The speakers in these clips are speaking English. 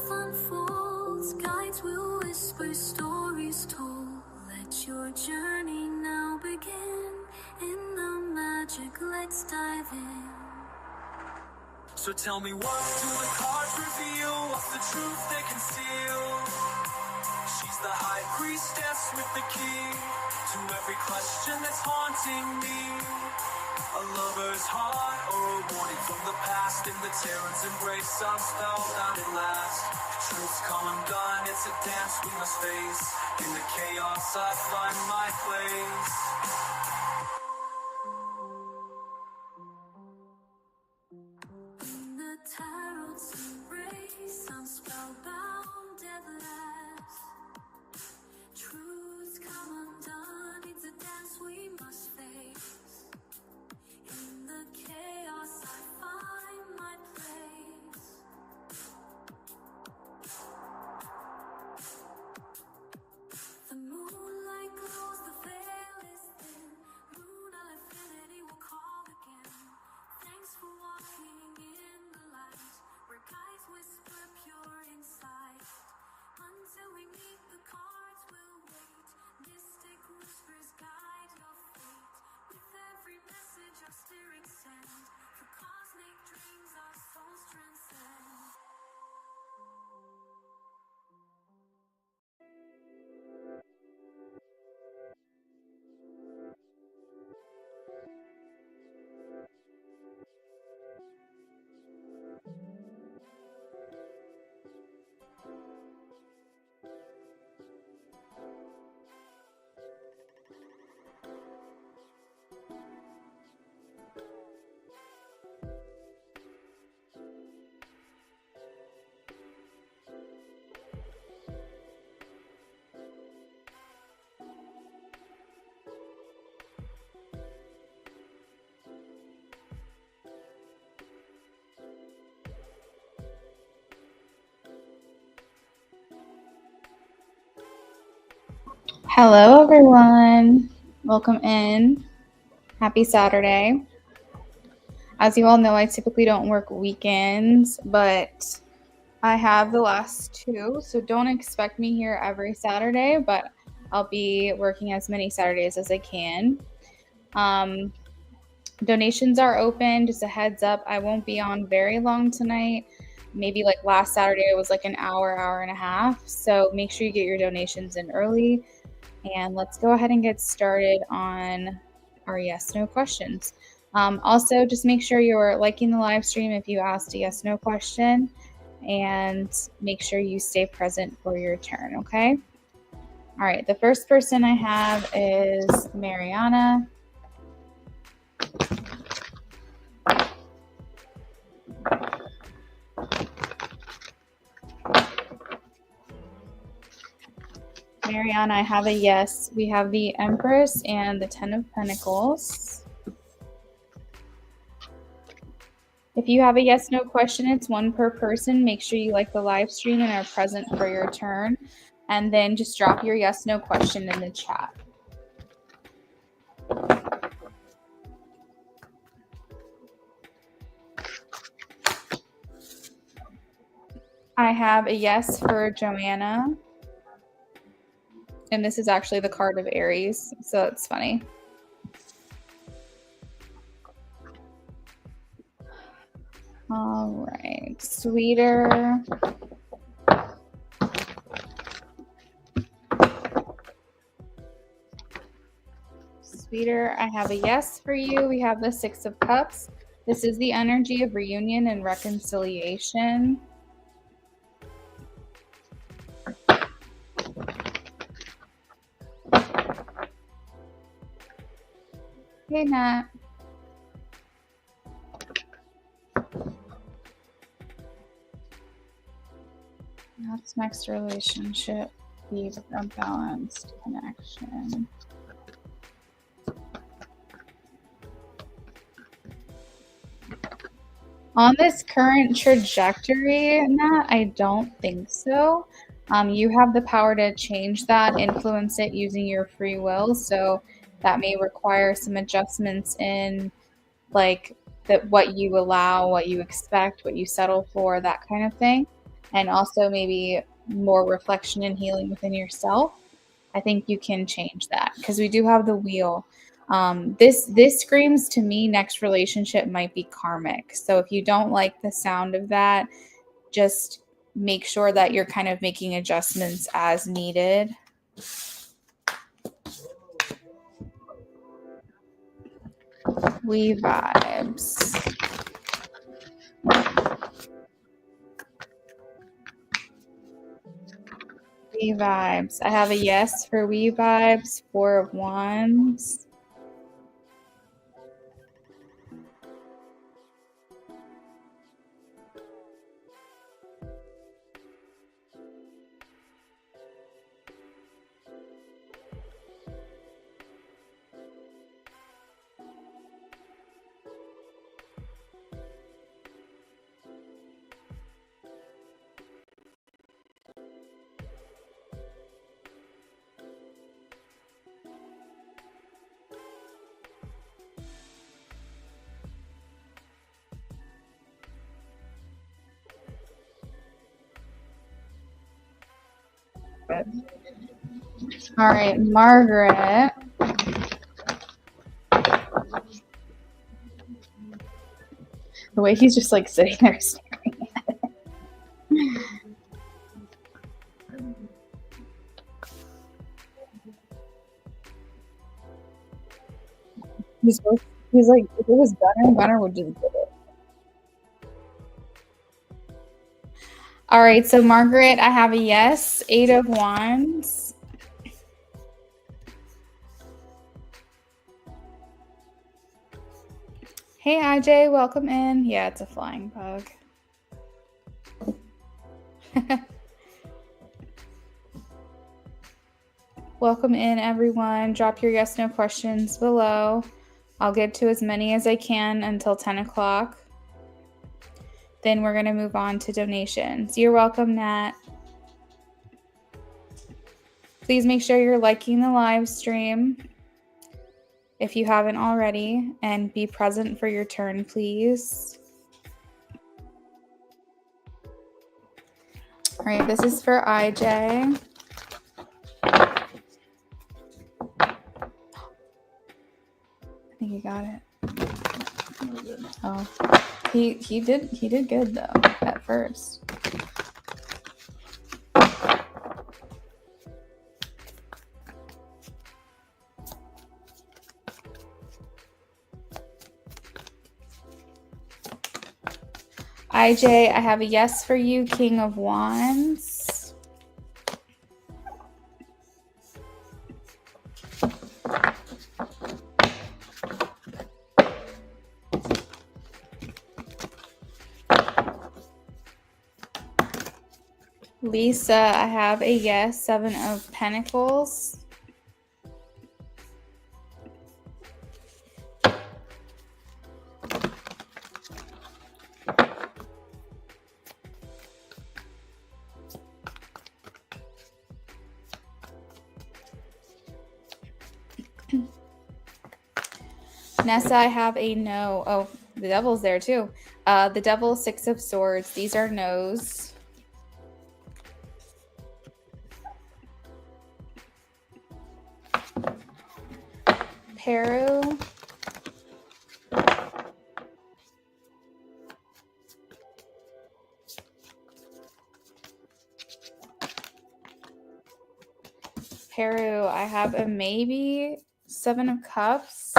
life unfolds, guides will whisper stories told. Let your journey now begin. In the magic, let's dive in. So tell me, what do the cards reveal? What's the truth they conceal? She's the high priestess with the key to every question that's haunting me. A lover's heart or a warning from the past. In the terror's embrace, I'm spellbound at last. Truth's come undone, it's a dance we must face. In the chaos, I find my place. In the tarot's embrace, I'm spellbound at last. Truth's come undone, it's a dance we must face. In the chaos, I find my place. The moonlight glows, the veil is thin. Moon of infinity will call again. Thanks for walking in the light, where guides whisper pure insight. Until we meet, the cards will wait. Mystic whispers guide your fate. With every message our spirits send, for cosmic dreams our souls transcend. Hello, everyone. Welcome in. Happy Saturday. As you all know, I typically don't work weekends, but I have the last two, so don't expect me here every Saturday, but I'll be working as many Saturdays as I can. Donations are open. Just a heads up, I won't be on very long tonight. Maybe like last Saturday, it was like an hour and a half. So make sure you get your donations in early. And let's go ahead and get started on our yes/no questions. Also, just make sure you're liking the live stream if you asked a yes/no question, and make sure you stay present for your turn, okay? All right, the first person I have is Mariana. Mariana, I have a yes. We have the Empress and the Ten of Pentacles. If you have a yes/no question, it's one per person. Make sure you like the live stream and are present for your turn. And then just drop your yes/no question in the chat. I have a yes for Joanna. And this is actually the card of Aries, so it's funny. All right, Sweeter. Sweeter, I have a yes for you. We have the Six of Cups. This is the energy of reunion and reconciliation. Hey, Nat. That's next relationship. Be a balanced connection. On this current trajectory, Nat, I don't think so. You have the power to change that, influence it using your free will. So that may require some adjustments in like what you allow, what you expect, what you settle for, that kind of thing. and also maybe more reflection and healing within yourself, I think you can change that because we do have the wheel. This screams to me next relationship might be karmic. So if you don't like the sound of that, just make sure that you're kind of making adjustments as needed. We vibes. We vibes. I have a yes for we vibes. 4 of wands. All right, Margaret. The way he's just like sitting there staring at it. He's like, if it was Gunner would just get it. All right, so Margaret, I have a yes. 8 of wands. Hey, IJ, welcome in. Yeah, it's a flying bug. Welcome in, everyone. Drop your yes, no questions below. I'll get to as many as I can until 10 o'clock. Then we're going to move on to donations. You're welcome, Nat. Please make sure you're liking the live stream if you haven't already, and be present for your turn, please. All right, this is for IJ. I think he got it. Oh, he did good though at first. IJ, I have a yes for you, King of Wands. Lisa, I have a yes, 7 of Pentacles. Nessa, I have a no. Oh, the devil's there too. The devil, 6 of Swords. These are no's. Peru. Peru, I have a maybe, 7 of Cups.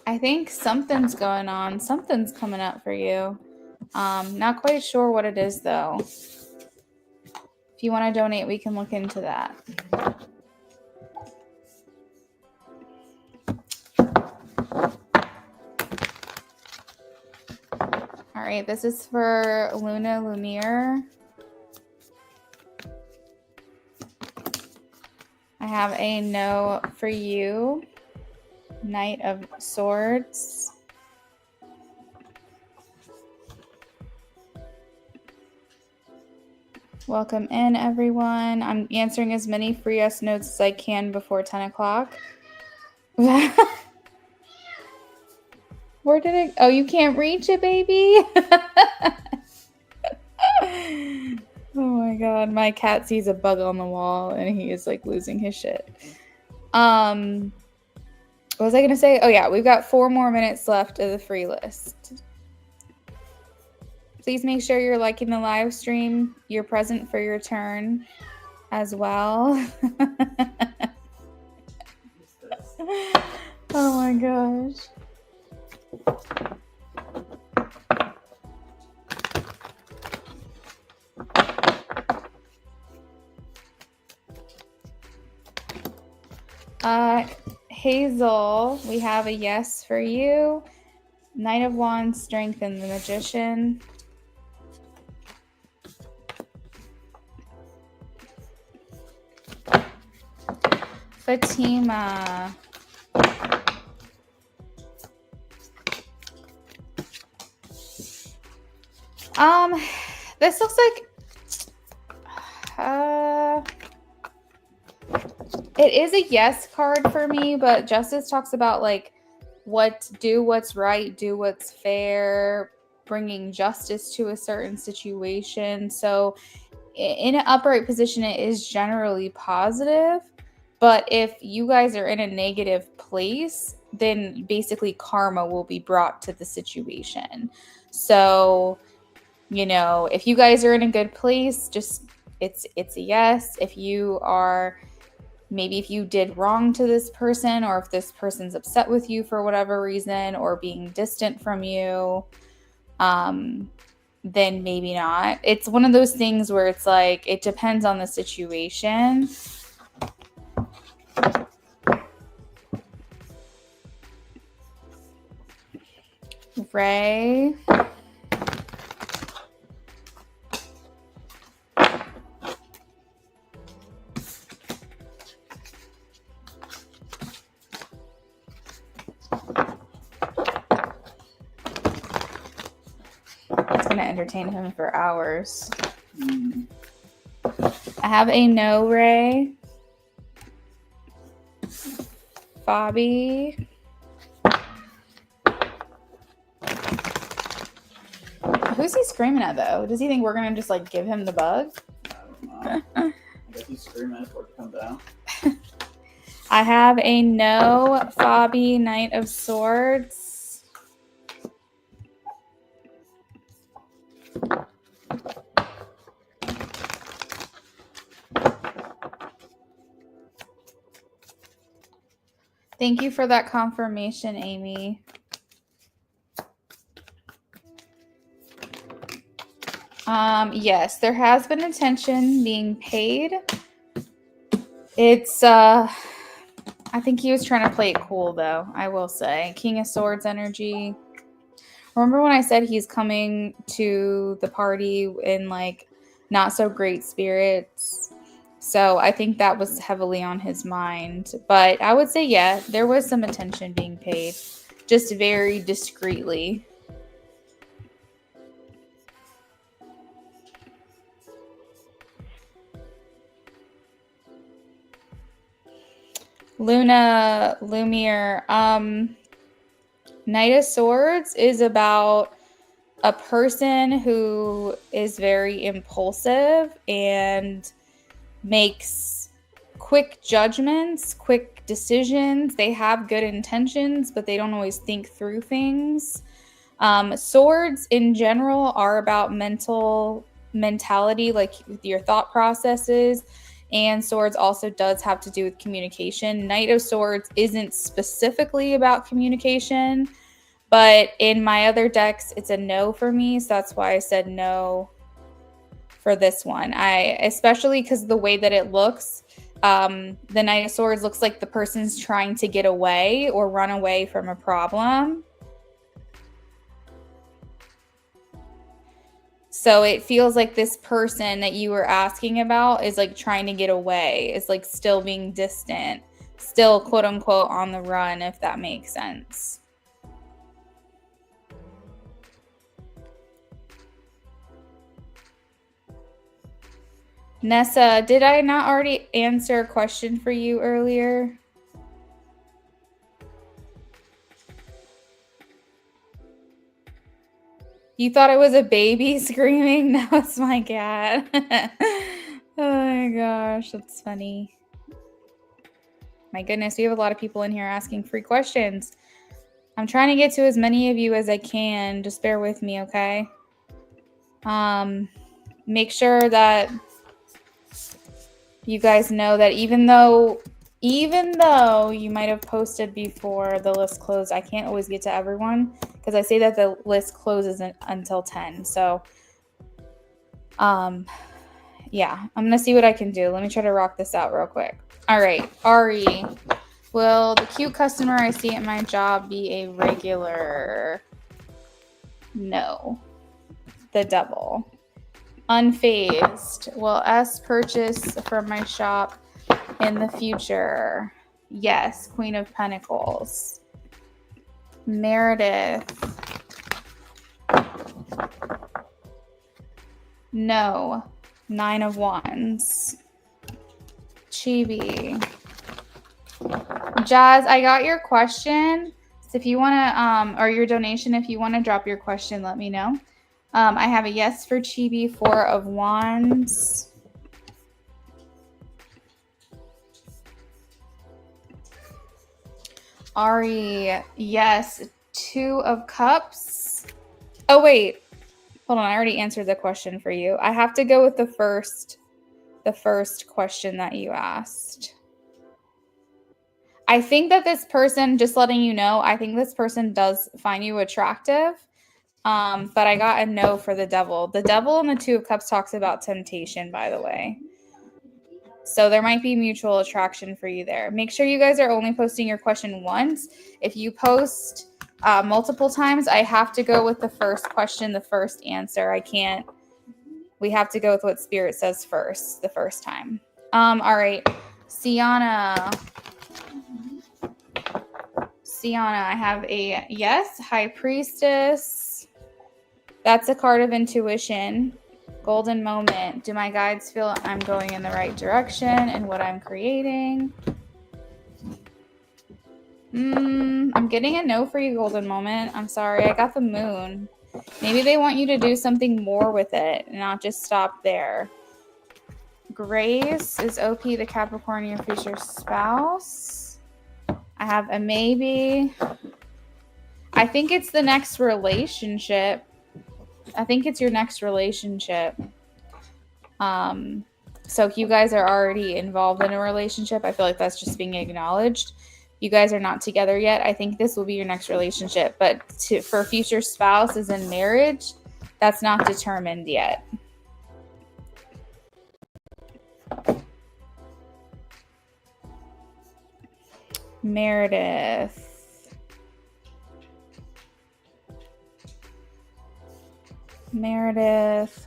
I think something's going on. Something's coming up for you. Not quite sure what it is, though. If you want to donate, we can look into that. All right, this is for Luna Lumiere. I have a no for you. Knight of Swords. Welcome in, everyone. I'm answering as many free yes notes as I can before 10 o'clock. Where did it? Oh, you can't reach it, baby? Oh my god, my cat sees a bug on the wall and he is like losing his shit. What was I gonna say? Oh yeah, we've got 4 more minutes left of the free list. Please make sure you're liking the live stream. You're present for your turn as well. Oh my gosh. Hazel, we have a yes for you. Knight of Wands, Strength, and the Magician. Fatima. This looks like it is a yes card for me, but Justice talks about like do what's right, do what's fair, bringing justice to a certain situation. So in an upright position, it is generally positive. But if you guys are in a negative place, then basically karma will be brought to the situation. So, you know, if you guys are in a good place, just it's a yes. If you are maybe if you did wrong to this person, or if this person's upset with you for whatever reason, or being distant from you, then maybe not. It's one of those things where it's like it depends on the situation. Ray. It's going to entertain him for hours. I have a no, Ray. Bobby. Who's he screaming at, though? Does he think we're going to just, like, give him the bug? I don't know. I guess he's screaming at it for it to come down. I have a no, Bobby, Knight of Swords. Thank you for that confirmation, Amy. Yes, there has been attention being paid. It's, I think he was trying to play it cool, though, I will say. King of Swords energy. Remember when I said he's coming to the party in, like, not so great spirits? So I think that was heavily on his mind. But I would say, yeah, there was some attention being paid, just very discreetly. Luna Lumiere, Knight of Swords is about a person who is very impulsive and makes quick judgments, quick decisions. They have good intentions, but they don't always think through things. Swords in general are about mentality, like with your thought processes. And swords also does have to do with communication. Knight of Swords isn't specifically about communication, but in my other decks, it's a no for me. So that's why I said no for this one. Especially because the way that it looks, the Knight of Swords looks like the person's trying to get away or run away from a problem. So it feels like this person that you were asking about is like trying to get away, is like still being distant, still quote unquote on the run, if that makes sense. Nessa, did I not already answer a question for you earlier? You thought it was a baby screaming? No, it's my cat. Oh my gosh, that's funny. My goodness, we have a lot of people in here asking free questions. I'm trying to get to as many of you as I can. Just bear with me, okay? Make sure that you guys know that even though you might have posted before the list closed, I can't always get to everyone because I say that the list closes until 10. So, yeah, I'm going to see what I can do. Let me try to rock this out real quick. All right, Ari, will the cute customer I see at my job be a regular? No. The devil. Unfazed. Will S purchase from my shop in the future? Yes. Queen of Pentacles. Meredith. No. 9 of Wands. Chibi. Jazz, I got your question. So if you want to, or your donation, if you want to drop your question, let me know. I have a yes for Chibi, 4 of Wands. Ari, yes, 2 of Cups. Oh, wait. Hold on, I already answered the question for you. I have to go with the first question that you asked. I think that this person, just letting you know, I think this person does find you attractive. But I got a no for the devil. The devil in the 2 of Cups talks about temptation, by the way. So there might be mutual attraction for you there. Make sure you guys are only posting your question once. If you post multiple times, I have to go with the first question, the first answer. I can't. We have to go with what Spirit says first, the first time. All right. Sienna, I have a yes. High Priestess. That's a card of intuition. Golden moment. Do my guides feel I'm going in the right direction and what I'm creating? I'm getting a no for you, golden moment. I'm sorry. I got the moon. Maybe they want you to do something more with it and not just stop there. Grace, is OP the Capricorn your future spouse? I have a maybe. I think it's the next relationship. I think it's your next relationship. So if you guys are already involved in a relationship, I feel like that's just being acknowledged. You guys are not together yet. I think this will be your next relationship. But for future spouse is in marriage, that's not determined yet. Meredith.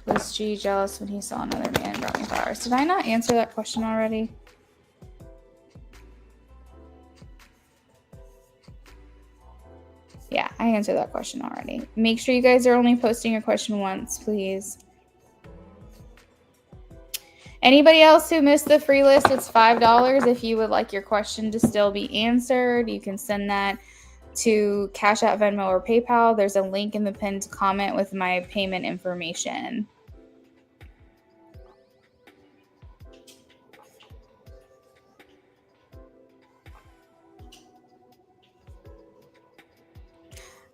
Was G jealous when he saw another man and brought me flowers? Did I not answer that question already? Yeah, I answered that question already. Make sure you guys are only posting your question once, please. Anybody else who missed the free list, it's $5. If you would like your question to still be answered, you can send that to Cash App, Venmo, or PayPal. There's a link in the pinned comment with my payment information.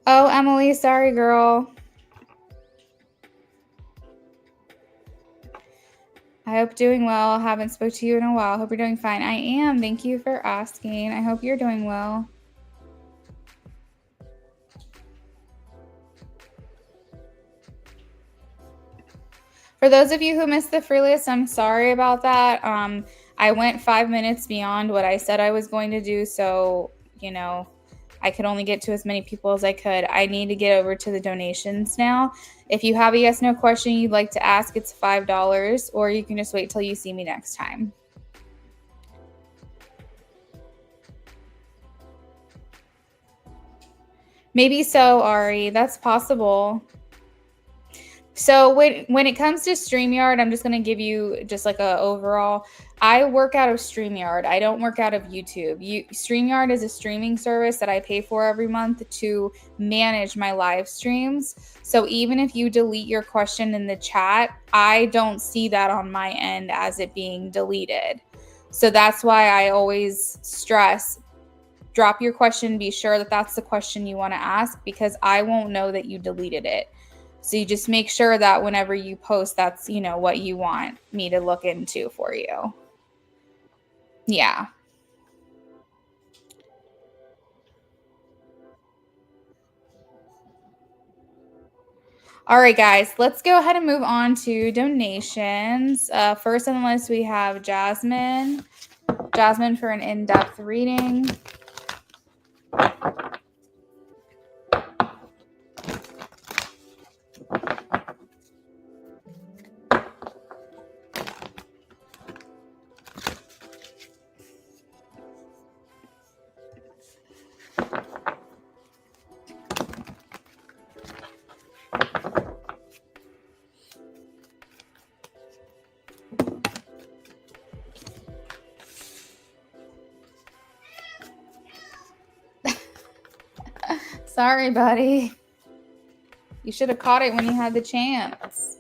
Oh, Emily, sorry, girl. I hope doing well. Haven't spoke to you in a while. Hope you're doing fine. I am. Thank you for asking. I hope you're doing well. For those of you who missed the free list, I'm sorry about that. I went 5 minutes beyond what I said I was going to do. So, I could only get to as many people as I could. I need to get over to the donations now. If you have a yes, no question you'd like to ask, it's $5, or you can just wait till you see me next time. Maybe so, Ari. That's possible. So when it comes to StreamYard, I'm just going to give you just like a overall. I work out of StreamYard. I don't work out of YouTube. StreamYard is a streaming service that I pay for every month to manage my live streams. So even if you delete your question in the chat, I don't see that on my end as it being deleted. So that's why I always stress, drop your question, be sure that that's the question you want to ask, because I won't know that you deleted it. So you just make sure that whenever you post, that's, what you want me to look into for you. Yeah. All right, guys, let's go ahead and move on to donations. First on the list, we have Jasmine. Jasmine for an in-depth reading. Sorry, buddy. You should have caught it when you had the chance.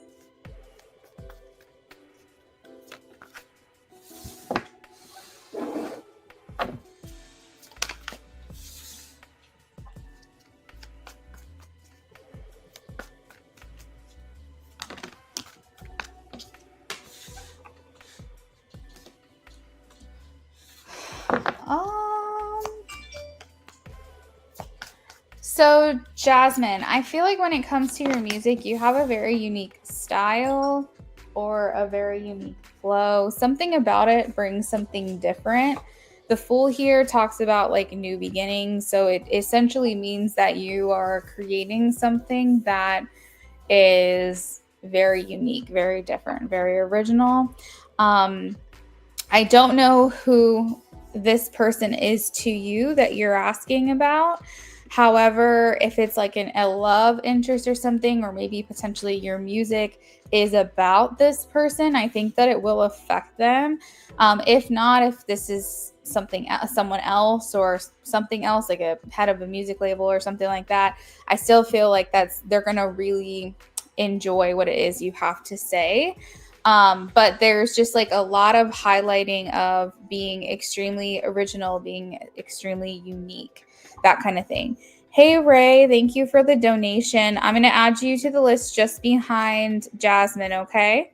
So Jasmine, I feel like when it comes to your music, you have a very unique style or a very unique flow. Something about it brings something different. The Fool here talks about like new beginnings. So it essentially means that you are creating something that is very unique, very different, very original. I don't know who this person is to you that you're asking about. However, if it's like a love interest or something, or maybe potentially your music is about this person, I think that it will affect them. If not, if this is someone else or something else, like a head of a music label or something like that, I still feel like they're gonna really enjoy what it is you have to say. But there's just like a lot of highlighting of being extremely original, being extremely unique, that kind of thing. Hey, Ray, thank you for the donation. I'm going to add you to the list just behind Jasmine, okay?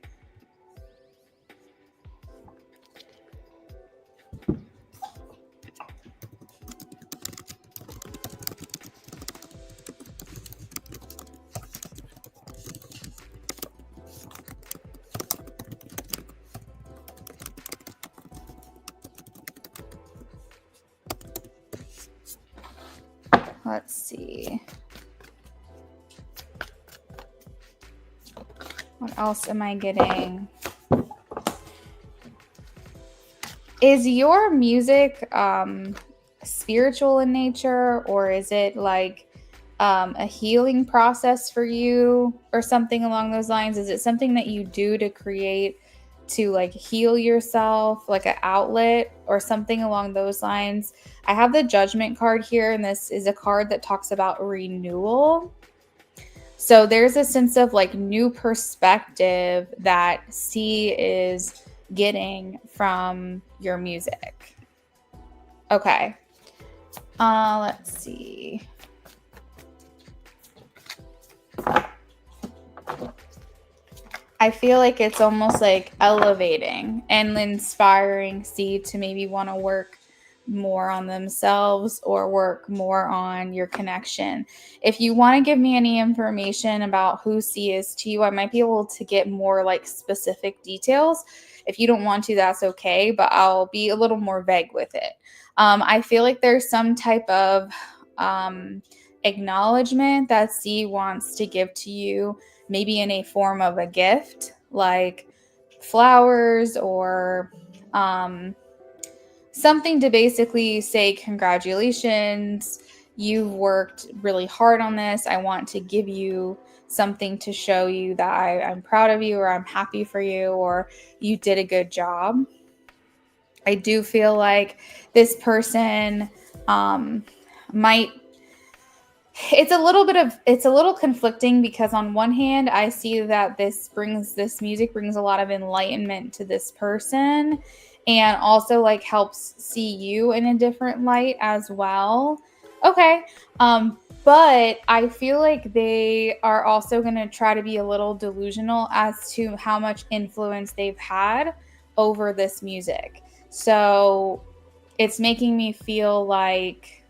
Let's see. What else am I getting? Is your music spiritual in nature, or is it like a healing process for you or something along those lines? Is it something that you do to create, to like heal yourself, like an outlet or something along those lines? I have the Judgment card here, and this is a card that talks about renewal. So there's a sense of like new perspective that C is getting from your music. Okay. Let's see. I feel like it's almost like elevating and inspiring C to maybe want to work more on themselves or work more on your connection. If you want to give me any information about who C is to you, I might be able to get more like specific details. If you don't want to, that's okay, but I'll be a little more vague with it. I feel like there's some type of acknowledgement that C wants to give to you, maybe in a form of a gift, like flowers or something to basically say congratulations. you've worked really hard on this. I want to give you something to show you that I'm proud of you, or I'm happy for you, or you did a good job. I do feel like this person might, it's a little conflicting, because on one hand, I see that this music brings a lot of enlightenment to this person, and also like helps see you in a different light as well. Okay. But I feel like they are also going to try to be a little delusional as to how much influence they've had over this music. So it's making me feel like,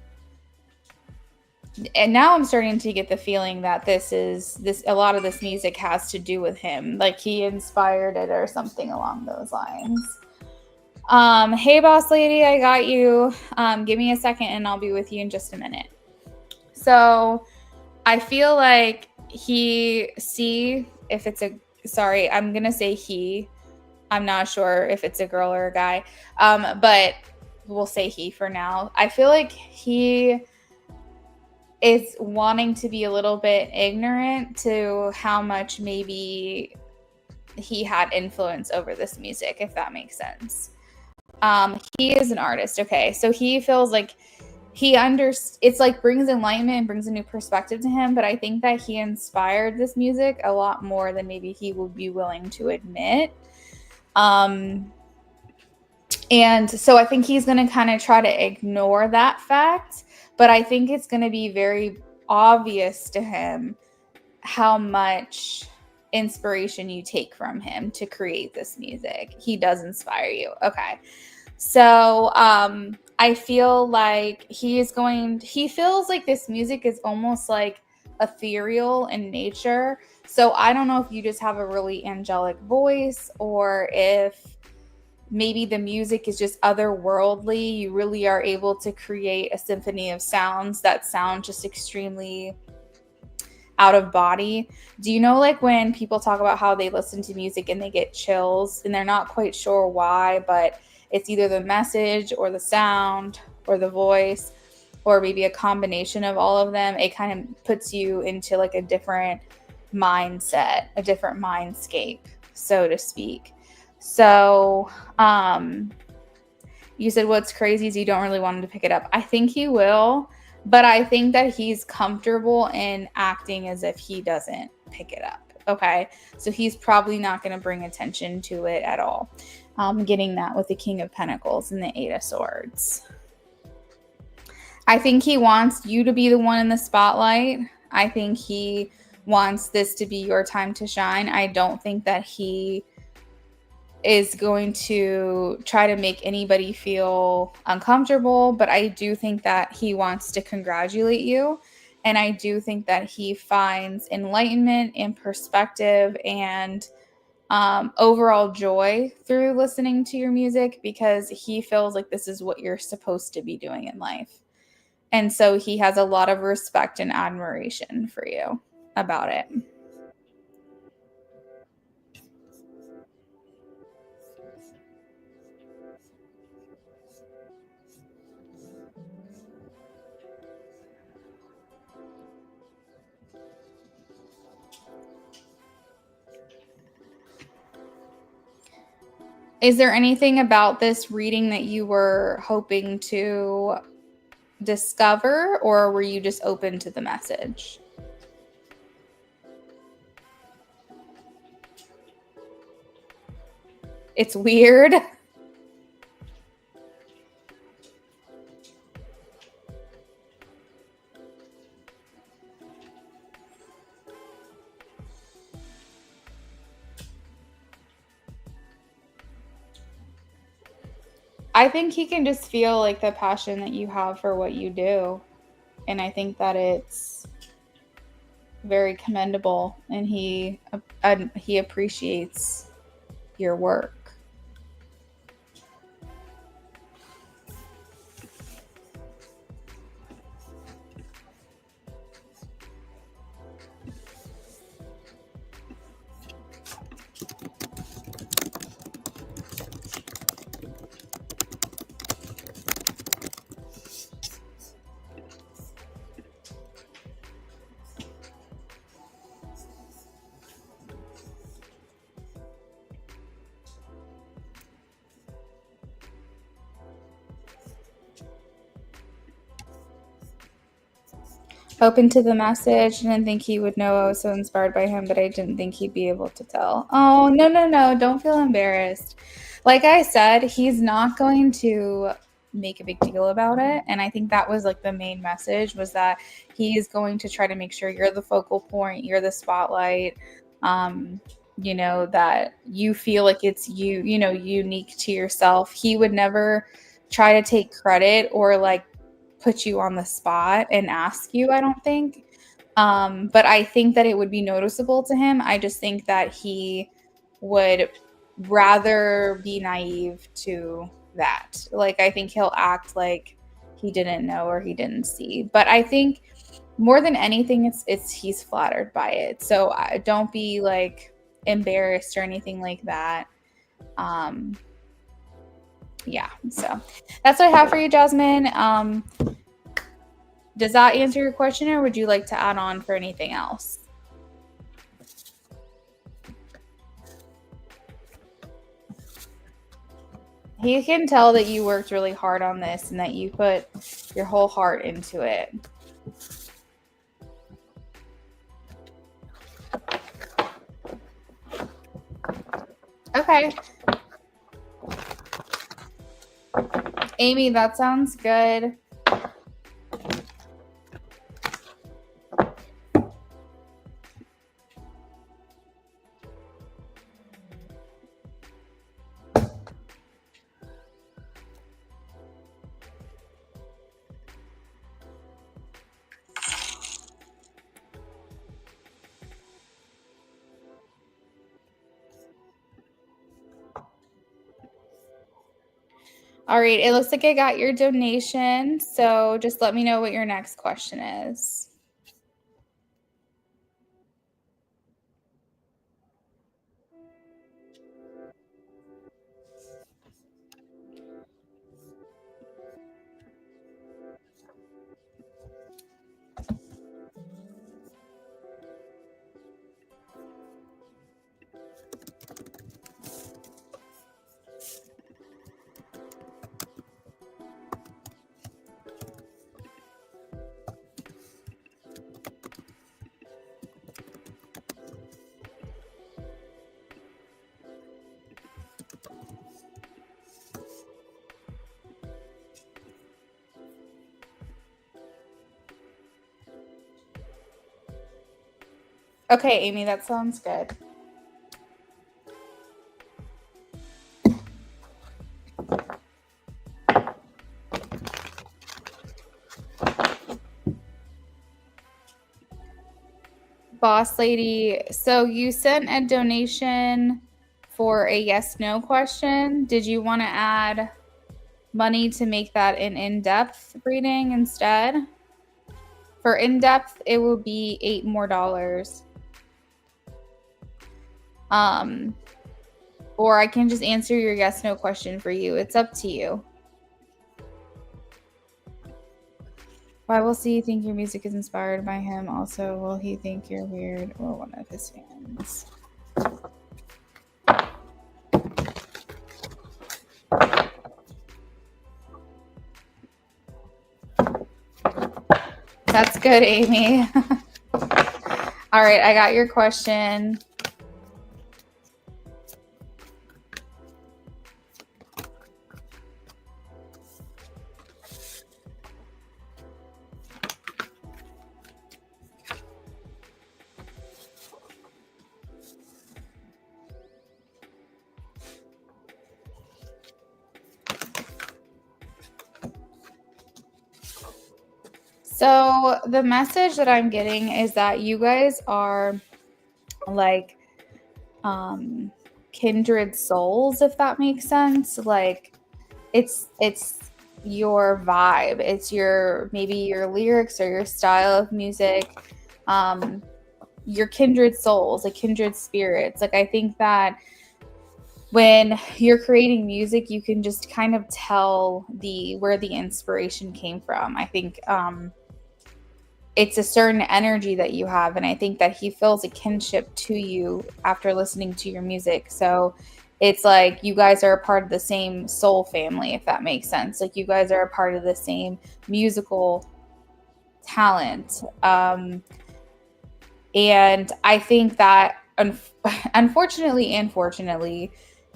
and now I'm starting to get the feeling that a lot of this music has to do with him, like he inspired it or something along those lines. Hey boss lady, I got you. Give me a second and I'll be with you in just a minute. So I feel like I'm gonna say he. I'm not sure if it's a girl or a guy, but we'll say he for now. I feel like he is wanting to be a little bit ignorant to how much maybe he had influence over this music, if that makes sense. He is an artist, okay? So he feels like it's like brings enlightenment and brings a new perspective to him, but I think that he inspired this music a lot more than maybe he would be willing to admit. And so I think he's going to kind of try to ignore that fact, but I think it's going to be very obvious to him how much inspiration you take from him to create this music. He does inspire you. Okay. So I feel like he feels like this music is almost like ethereal in nature. So I don't know if you just have a really angelic voice, or if maybe the music is just otherworldly. You really are able to create a symphony of sounds that sound just extremely out of body. Do you know, like when people talk about how they listen to music and they get chills and they're not quite sure why, but it's either the message or the sound or the voice, or maybe a combination of all of them. It kind of puts you into like a different mindset, a different mindscape, so to speak. So you said what's crazy is you don't really want him to pick it up. I think he will, but I think that he's comfortable in acting as if he doesn't pick it up. Okay, so he's probably not going to bring attention to it at all. Getting that with the King of Pentacles and the Eight of Swords. I think he wants you to be the one in the spotlight. I think he wants this to be your time to shine. I don't think that he is going to try to make anybody feel uncomfortable, but I do think that he wants to congratulate you. And I do think that he finds enlightenment and perspective and overall joy through listening to your music, because he feels like this is what you're supposed to be doing in life. And so he has a lot of respect and admiration for you about it. Is there anything about this reading that you were hoping to discover, or were you just open to the message? It's weird. I think he can just feel like the passion that you have for what you do. And I think that it's very commendable, and he appreciates your work. Open to the message. Didn't think he would know I was so inspired by him, but I didn't think he'd be able to tell. Oh, no. Don't feel embarrassed. Like I said, he's not going to make a big deal about it. And I think that was like the main message, was that he is going to try to make sure you're the focal point, you're the spotlight, that you feel like it's you, unique to yourself. He would never try to take credit or like put you on the spot and ask you, I don't think. But I think that it would be noticeable to him. I just think that he would rather be naive to that. Like, I think he'll act like he didn't know or he didn't see. But I think more than anything, it's he's flattered by it. So don't be like embarrassed or anything like that. Yeah, so that's what I have for you, Jasmine. Does that answer your question, or would you like to add on for anything else? He can tell that you worked really hard on this and that you put your whole heart into it. Okay. Amy, that sounds good. All right, it looks like I got your donation, so just let me know what your next question is. Okay, Amy, that sounds good. Boss lady, so you sent a donation for a yes/no question. Did you want to add money to make that an in-depth reading instead? For in-depth, it will be $8 more. Or I can just answer your yes/no question for you. It's up to you. Why will C think your music is inspired by him? Also, will he think you're weird or one of his fans? That's good, Amy. All right, I got your question. So the message that I'm getting is that you guys are like kindred souls, if that makes sense. Like it's your vibe, it's maybe your lyrics or your style of music, your kindred souls, like kindred spirits. Like I think that when you're creating music, you can just kind of tell where the inspiration came from. I think it's a certain energy that you have, and I think that he feels a kinship to you after listening to your music. So it's like you guys are a part of the same soul family, if that makes sense. Like you guys are a part of the same musical talent. And I think that unfortunately and fortunately,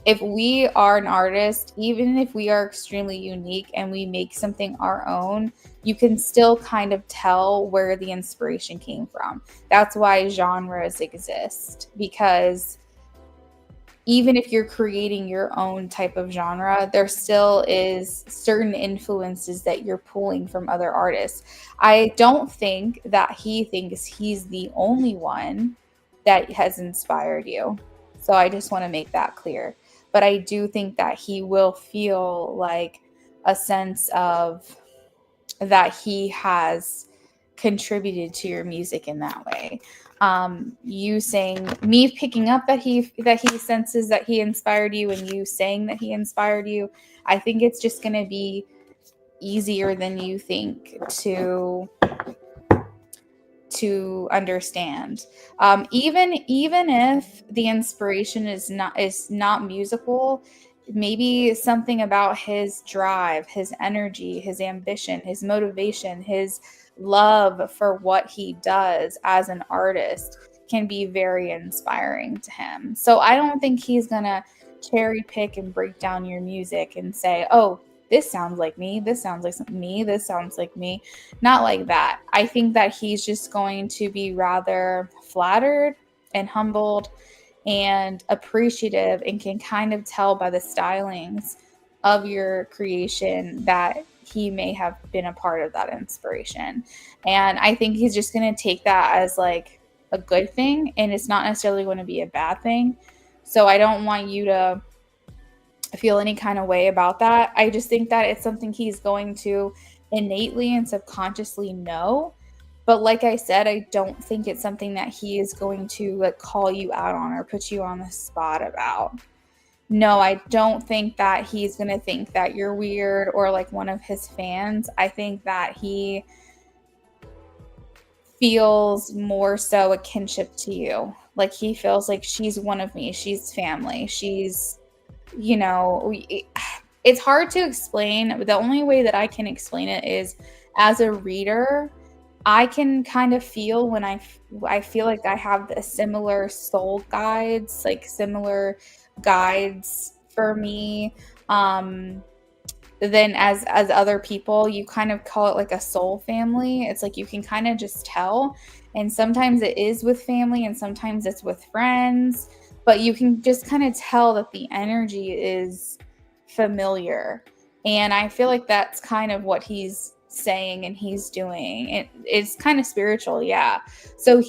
if we are an artist, even if we are extremely unique and we make something our own, you can still kind of tell where the inspiration came from. That's why genres exist, because even if you're creating your own type of genre, there still is certain influences that you're pulling from other artists. I don't think that he thinks he's the only one that has inspired you. So I just want to make that clear. But I do think that he will feel like a sense of that he has contributed to your music in that way. You saying, me picking up that he senses that he inspired you, and you saying that he inspired you, I think it's just going to be easier than you think to understand. Even if the inspiration is not musical, maybe something about his drive, his energy, his ambition, his motivation, his love for what he does as an artist can be very inspiring to him. So I don't think he's gonna cherry pick and break down your music and say, oh, this sounds like me, this sounds like me, this sounds like me. Not like that. I think that he's just going to be rather flattered and humbled and appreciative, and can kind of tell by the stylings of your creation that he may have been a part of that inspiration. And I think he's just going to take that as like a good thing, and it's not necessarily going to be a bad thing. So I don't want you to feel any kind of way about that. I just think that it's something he's going to innately and subconsciously know. But like I said, I don't think it's something that he is going to like call you out on or put you on the spot about. No, I don't think that he's going to think that you're weird or like one of his fans. I think that he feels more so a kinship to you. Like he feels like she's one of me. She's family. She's, you know, it's hard to explain. But the only way that I can explain it is as a reader, I can kind of feel when I feel like I have the similar soul guides, like similar guides for me. Then as other people, you kind of call it like a soul family. It's like you can kind of just tell. And sometimes it is with family and sometimes it's with friends, but you can just kind of tell that the energy is familiar. And I feel like that's kind of what he's saying and he's doing. It's kind of spiritual, yeah. So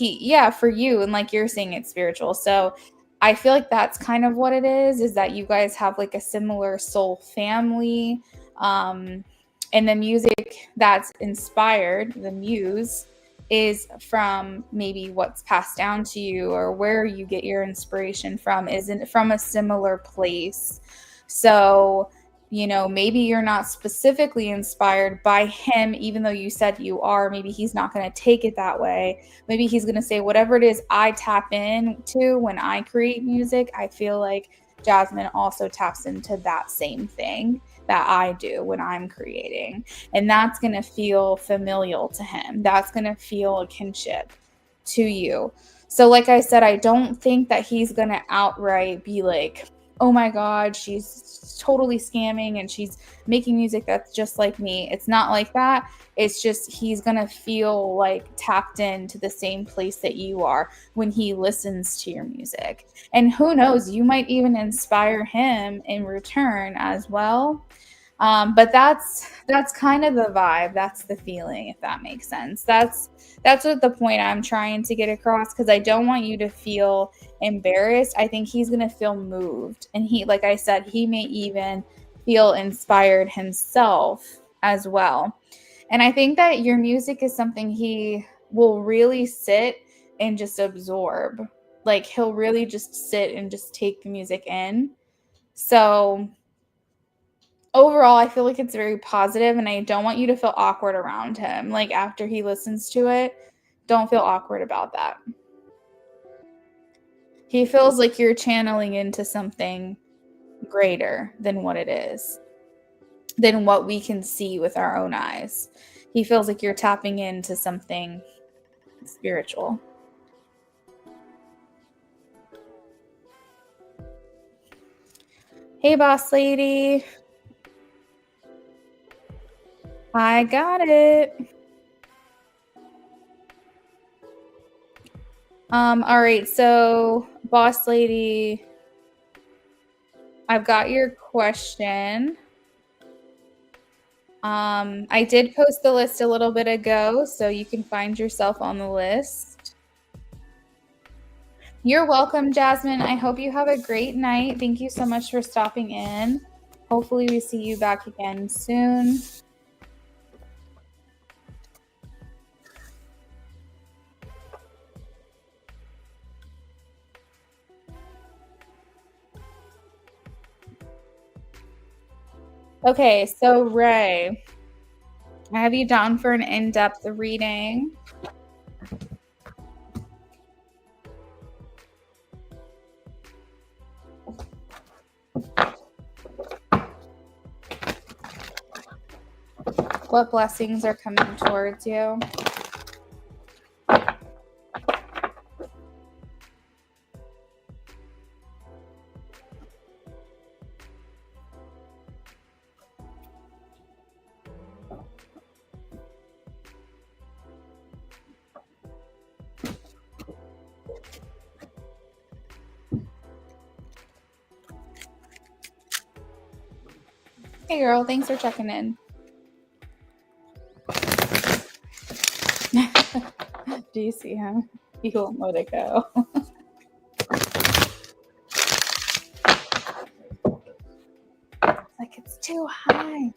for you, and like you're saying, it's spiritual. So I feel like that's kind of what it is that you guys have like a similar soul family. And the music that's inspired, the muse, is from maybe what's passed down to you or where you get your inspiration from isn't from a similar place. So, you know, maybe you're not specifically inspired by him, even though you said you are. Maybe he's not going to take it that way. Maybe he's going to say, whatever it is I tap into when I create music, I feel like Jasmine also taps into that same thing that I do when I'm creating. And that's going to feel familial to him. That's going to feel a kinship to you. So like I said, I don't think that he's going to outright be like, oh my God, she's totally scamming and she's making music that's just like me. It's not like that. It's just he's going to feel like tapped into the same place that you are when he listens to your music. And who knows, you might even inspire him in return as well. But that's kind of the vibe. That's the feeling, if that makes sense. That's what the point I'm trying to get across, because I don't want you to feel embarrassed. I think he's going to feel moved. And he, like I said, he may even feel inspired himself as well. And I think that your music is something he will really sit and just absorb. Like he'll really just sit and just take the music in. So overall, I feel like it's very positive, and I don't want you to feel awkward around him. Like after he listens to it, don't feel awkward about that. He feels like you're channeling into something greater than what it is, than what we can see with our own eyes. he feels like you're tapping into something spiritual. Hey, boss lady. I got it. All right, so boss lady, I've got your question. I did post the list a little bit ago, so you can find yourself on the list. You're welcome, Jasmine. I hope you have a great night. Thank you so much for stopping in. Hopefully we see you back again soon. Okay, so Ray, I have you down for an in-depth reading. What blessings are coming towards you? Hey girl, thanks for checking in. Do you see him? He won't let it go. Like it's too high.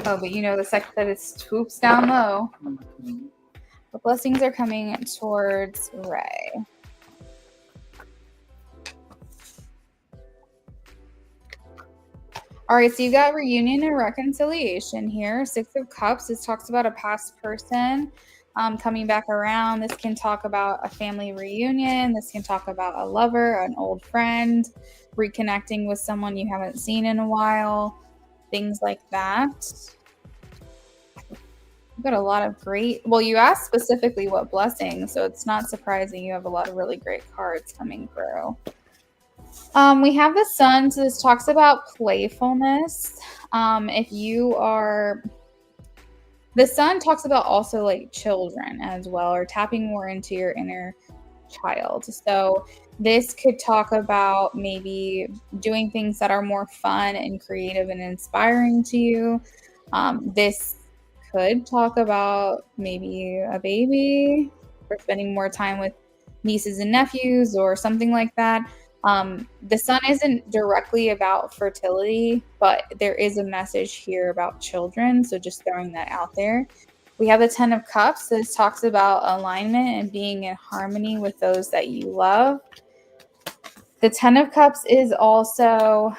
Oh, but you know the second that it swoops down low. The blessings are coming towards Ray. All right, so you got reunion and reconciliation here. 6 of Cups. This talks about a past person coming back around. This can talk about a family reunion. This can talk about a lover, an old friend, reconnecting with someone you haven't seen in a while, things like that. You've got a lot of great, well, you asked specifically what blessing, so it's not surprising you have a lot of really great cards coming through. We have the Sun, so this talks about playfulness. If you are, the Sun talks about also like children as well, or tapping more into your inner child. So this could talk about maybe doing things that are more fun and creative and inspiring to you. This could talk about maybe a baby or spending more time with nieces and nephews or something like that. The Sun isn't directly about fertility, but there is a message here about children. So just throwing that out there. We have the 10 of Cups. This talks about alignment and being in harmony with those that you love. The 10 of Cups is also,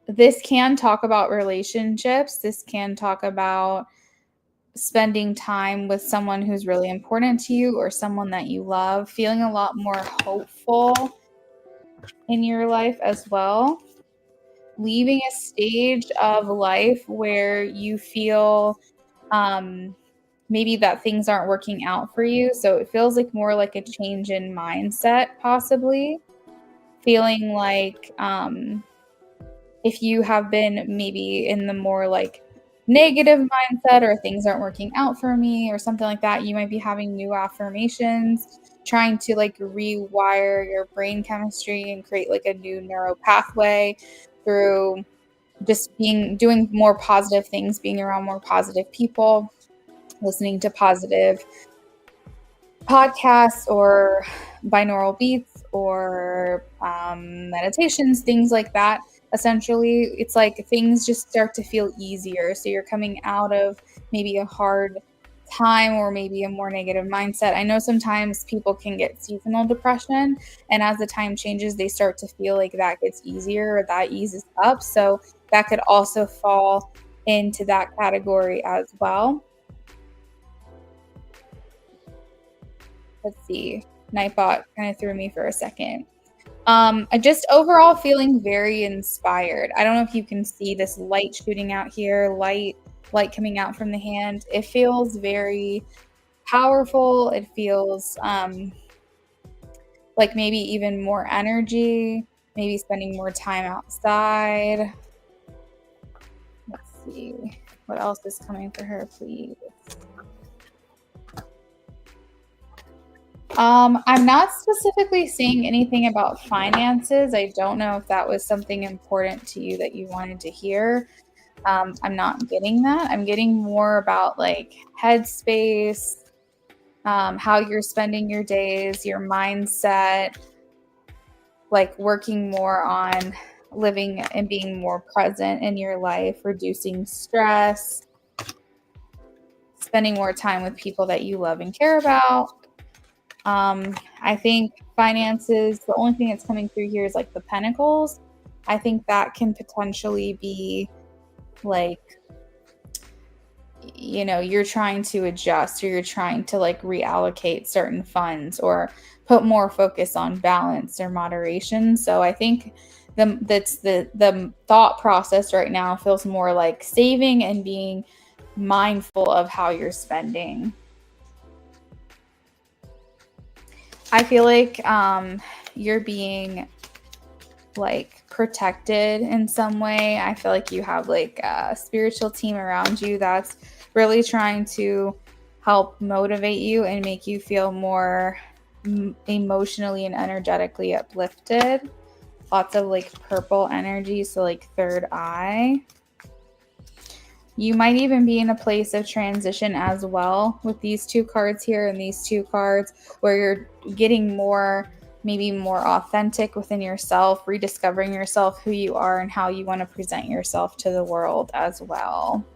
this can talk about relationships. This can talk about spending time with someone who's really important to you or someone that you love, feeling a lot more hopeful in your life as well. Leaving a stage of life where you feel maybe that things aren't working out for you. So it feels like more like a change in mindset, possibly. Feeling like if you have been maybe in the more like negative mindset or things aren't working out for me or something like that, you might be having new affirmations, trying to like rewire your brain chemistry and create like a new neural pathway through just doing more positive things, being around more positive people, listening to positive podcasts or binaural beats or meditations, things like that. Essentially, it's like things just start to feel easier. So you're coming out of maybe a hard time or maybe a more negative mindset. I know sometimes people can get seasonal depression, and as the time changes, they start to feel like that gets easier or that eases up. So that could also fall into that category as well. Let's see. Nightbot kind of threw me for a second. Just overall feeling very inspired. I don't know if you can see this light shooting out here, light light coming out from the hand. It feels very powerful. It feels like maybe even more energy, maybe spending more time outside. Let's see. What else is coming for her, please? I'm not specifically seeing anything about finances. I don't know if that was something important to you that you wanted to hear. I'm not getting that. I'm getting more about like headspace, how you're spending your days, your mindset, like working more on living and being more present in your life, reducing stress, spending more time with people that you love and care about. I think finances, the only thing that's coming through here is like the pentacles. I think that can potentially be like, you know, you're trying to adjust, or you're trying to like reallocate certain funds or put more focus on balance or moderation. So I think the thought process right now feels more like saving and being mindful of how you're spending. I feel like you're being like protected in some way. I feel like you have like a spiritual team around you that's really trying to help motivate you and make you feel more emotionally and energetically uplifted. Lots of like purple energy, so like third eye. You might even be in a place of transition as well with these two cards here and these two cards, where you're getting more, maybe more authentic within yourself, rediscovering yourself, who you are, and how you want to present yourself to the world as well.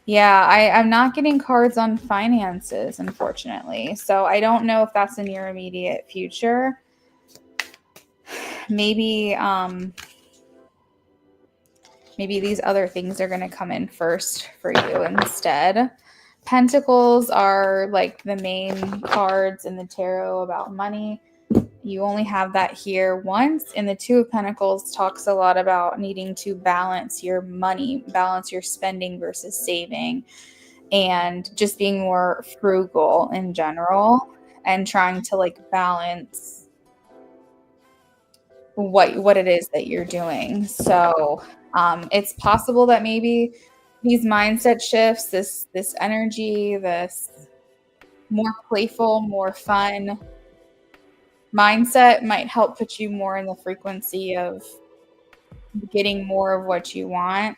Yeah, I'm not getting cards on finances, unfortunately. So I don't know if that's in your immediate future. Maybe maybe these other things are going to come in first for you instead. Pentacles are like the main cards in the tarot about money. You only have that here once. And the Two of Pentacles talks a lot about needing to balance your money, balance your spending versus saving, and just being more frugal in general, and trying to like balance what it is that you're doing. So it's possible that maybe these mindset shifts, this energy, this more playful, more fun mindset might help put you more in the frequency of getting more of what you want.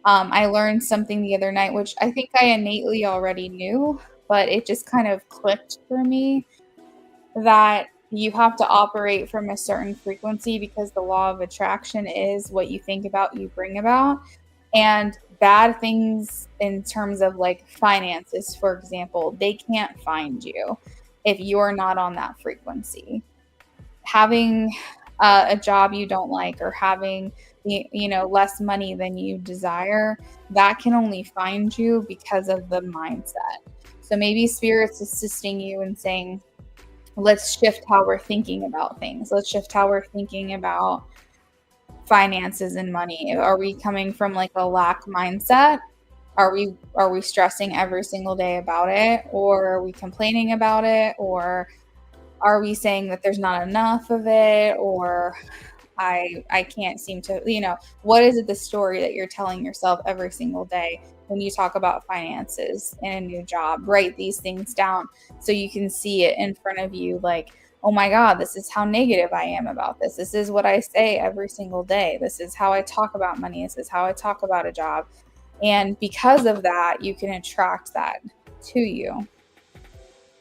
I learned something the other night, which I think I innately already knew, but it just kind of clicked for me, that you have to operate from a certain frequency, because the law of attraction is what you think about, you bring about. And bad things in terms of like finances, for example, they can't find you if you're not on that frequency. Having a job you don't like, or having less money than you desire, that can only find you because of the mindset. So maybe spirit's assisting you and saying, let's shift how we're thinking about things. Let's shift how we're thinking about finances and money. Are we coming from like a lack mindset? Are we stressing every single day about it? Or are we complaining about it? Or are we saying that there's not enough of it? Or I can't seem to, what is it, the story that you're telling yourself every single day when you talk about finances and a new job? Write these things down so you can see it in front of you, like, oh my God, this is how negative I am about this. This is what I say every single day. This is how I talk about money. This is how I talk about a job. And because of that, you can attract that to you.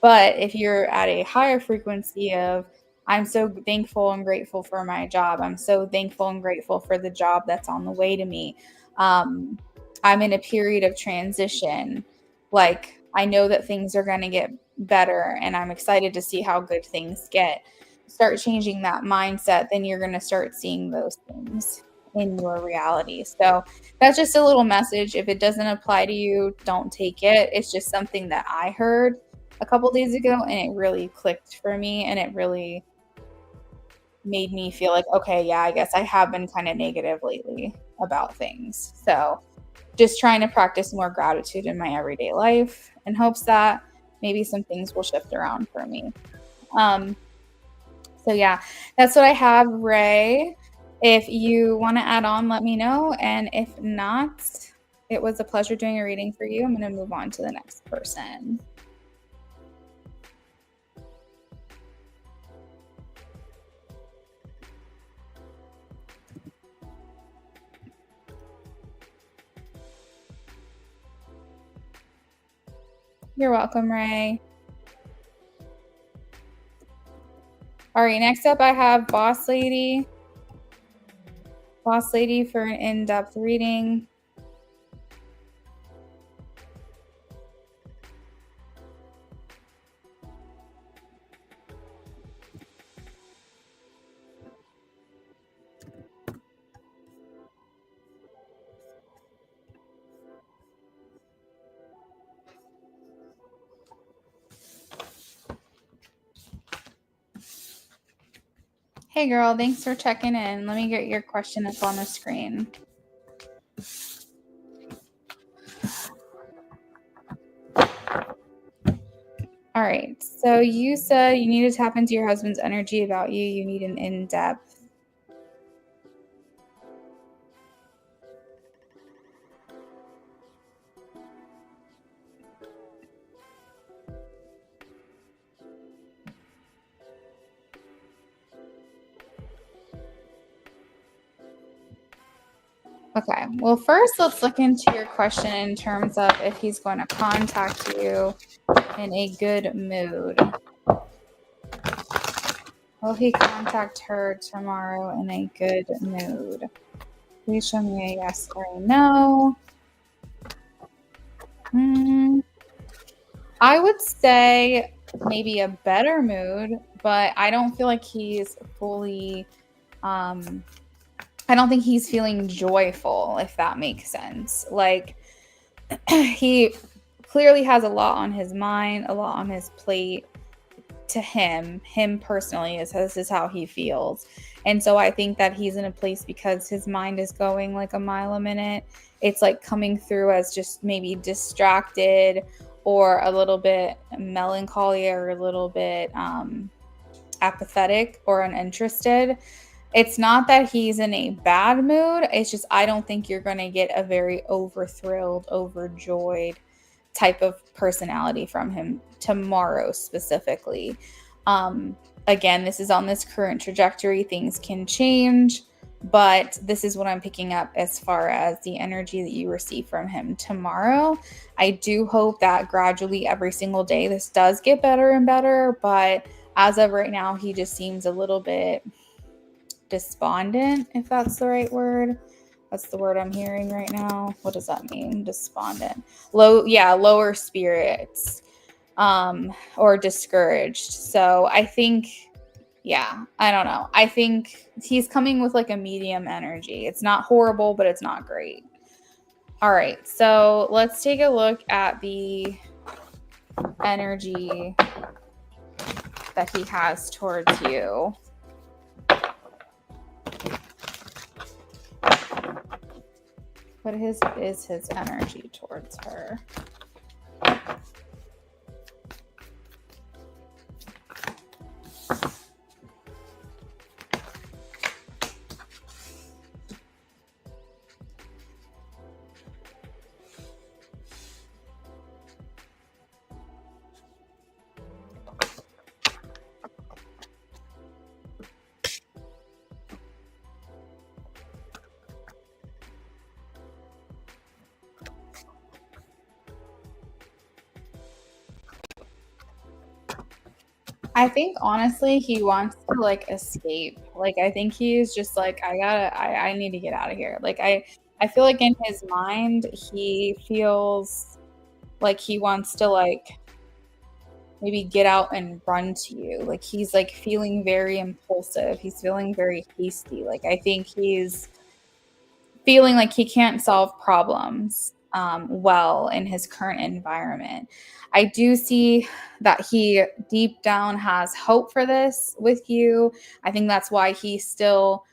But if you're at a higher frequency of, I'm so thankful and grateful for my job, I'm so thankful and grateful for the job that's on the way to me, I'm in a period of transition, like I know that things are going to get better and I'm excited to see how good things get. Start changing that mindset, then you're going to start seeing those things in your reality. So that's just a little message. If it doesn't apply to you, don't take it. It's just something that I heard a couple days ago and it really clicked for me, and it really made me feel like, okay, yeah, I guess I have been kind of negative lately about things. So just trying to practice more gratitude in my everyday life in hopes that maybe some things will shift around for me. So yeah, that's what I have, Ray. If you want to add on, let me know. And if not, it was a pleasure doing a reading for you. I'm going to move on to the next person. You're welcome, Ray. All right, next up I have Boss Lady. Boss Lady for an in-depth reading. Hey girl, thanks for checking in. Let me get your question up on the screen. All right, so you said you need to tap into your husband's energy about you. You need an in-depth. Okay, well, first let's look into your question in terms of if he's going to contact you in a good mood. Will he contact her tomorrow in a good mood? Please show me a yes or a no. I would say maybe a better mood, but I don't feel like he's fully I don't think he's feeling joyful, if that makes sense. Like he clearly has a lot on his mind, a lot on his plate. To him personally, this is how he feels. And so I think that he's in a place because his mind is going like a mile a minute. It's like coming through as just maybe distracted or a little bit melancholy or a little bit apathetic or uninterested. It's not that he's in a bad mood. It's just I don't think you're going to get a very over-thrilled, overjoyed type of personality from him tomorrow specifically. Again, this is on this current trajectory. Things can change, but this is what I'm picking up as far as the energy that you receive from him tomorrow. I do hope that gradually every single day this does get better and better, but as of right now, he just seems a little bit despondent, if that's the right word. That's the word I'm hearing right now. What does that mean? Despondent. Lower spirits, or discouraged. So I think, I don't know. I think he's coming with like a medium energy. It's not horrible, but it's not great. All right, so let's take a look at the energy that he has towards you. What is his energy towards her? I think honestly he wants to like escape. Like I think he's just like I need to get out of here. Like I feel like in his mind he feels like he wants to like maybe get out and run to you. Like he's like feeling very impulsive. He's feeling very hasty. Like I think he's feeling like he can't solve problems well in his current environment. I do see that he deep down has hope for this with you. I think that's why he still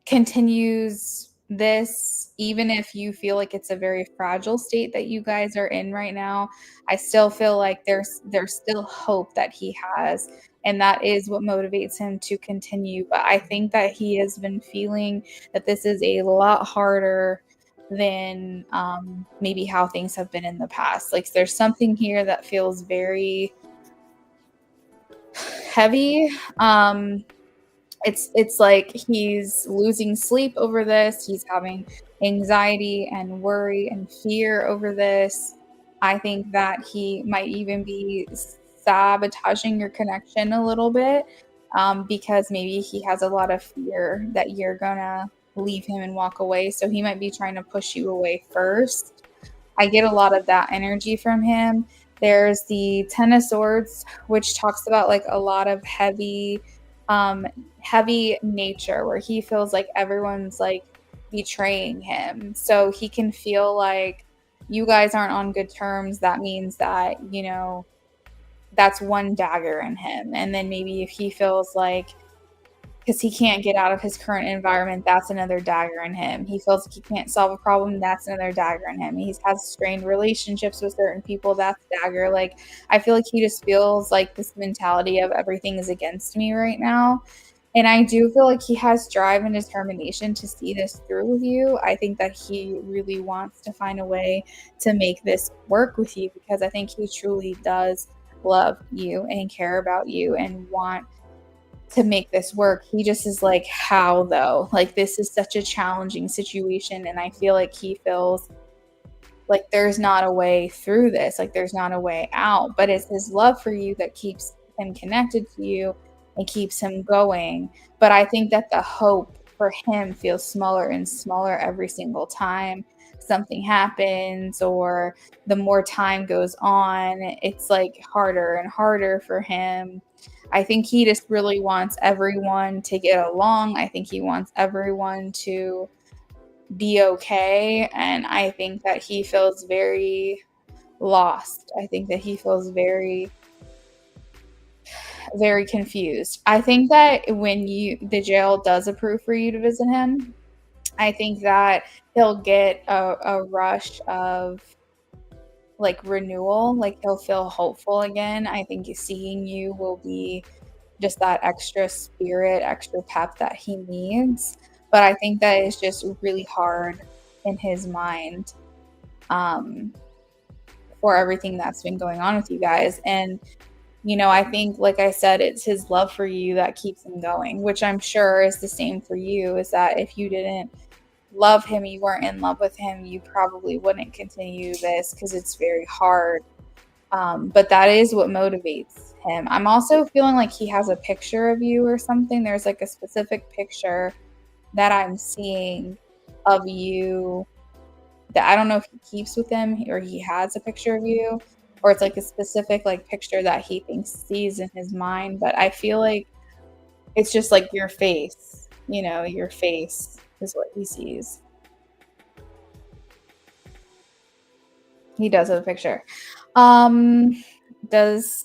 continues this, even if you feel like it's a very fragile state that you guys are in right now, I still feel like there's still hope that he has, and that is what motivates him to continue. But I think that he has been feeling that this is a lot harder than maybe how things have been in the past. Like there's something here that feels very heavy. It's like he's losing sleep over this. He's having anxiety and worry and fear over this. I think that he might even be sabotaging your connection a little bit, because maybe he has a lot of fear that you're gonna leave him and walk away. So he might be trying to push you away first. I get a lot of that energy from him. There's the Ten of Swords, which talks about like a lot of um, heavy nature where he feels like everyone's like betraying him. So he can feel like you guys aren't on good terms. That means that, you know, that's one dagger in him. And then maybe if he feels like, because he can't get out of his current environment, that's another dagger in him. He feels like he can't solve a problem, that's another dagger in him. He has strained relationships with certain people, that's dagger. Like, I feel like he just feels like this mentality of everything is against me right now. And I do feel like he has drive and determination to see this through with you. I think that he really wants to find a way to make this work with you, because I think he truly does love you and care about you and want to make this work. He just is like, how though? Like, this is such a challenging situation. And I feel like he feels like there's not a way through this, like there's not a way out. But it's his love for you that keeps him connected to you and keeps him going. But I think that the hope for him feels smaller and smaller every single time something happens, or the more time goes on, it's like harder and harder for him. I think he just really wants everyone to get along. I think he wants everyone to be okay. And I think that he feels very lost. I think that he feels very, very confused. I think that when the jail does approve for you to visit him, I think that he'll get a rush of like renewal, like he'll feel hopeful again. I think seeing you will be just that extra spirit, extra pep that he needs. But I think that is just really hard in his mind, for everything that's been going on with you guys. And, you know, I think, like I said, it's his love for you that keeps him going, which I'm sure is the same for you, is that if you didn't love him, you weren't in love with him, you probably wouldn't continue this, because it's very hard. But that is what motivates him. I'm also feeling like he has a picture of you or something. There's like a specific picture that I'm seeing of you that I don't know if he keeps with him or he has a picture of you, or it's like a specific like picture that he thinks sees in his mind. But I feel like it's just like your face, you know, your face is what he sees. He does have a picture. Does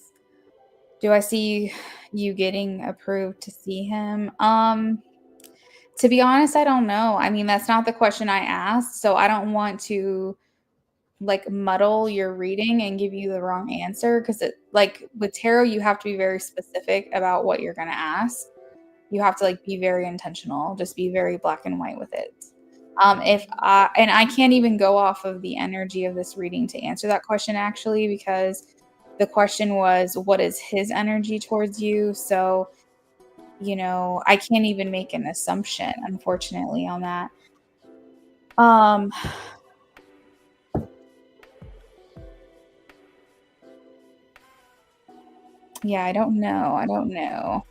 do I see you getting approved to see him? To be honest, I don't know. I mean, that's not the question I asked, so I don't want to like muddle your reading and give you the wrong answer, because it like with tarot, you have to be very specific about what you're going to ask. You have to like be very intentional, just be very black and white with it. If I and I can't even go off of the energy of this reading to answer that question, actually, because the question was, what is his energy towards you? So, you know, I can't even make an assumption, unfortunately, on that. Um, yeah, I don't know. I don't know.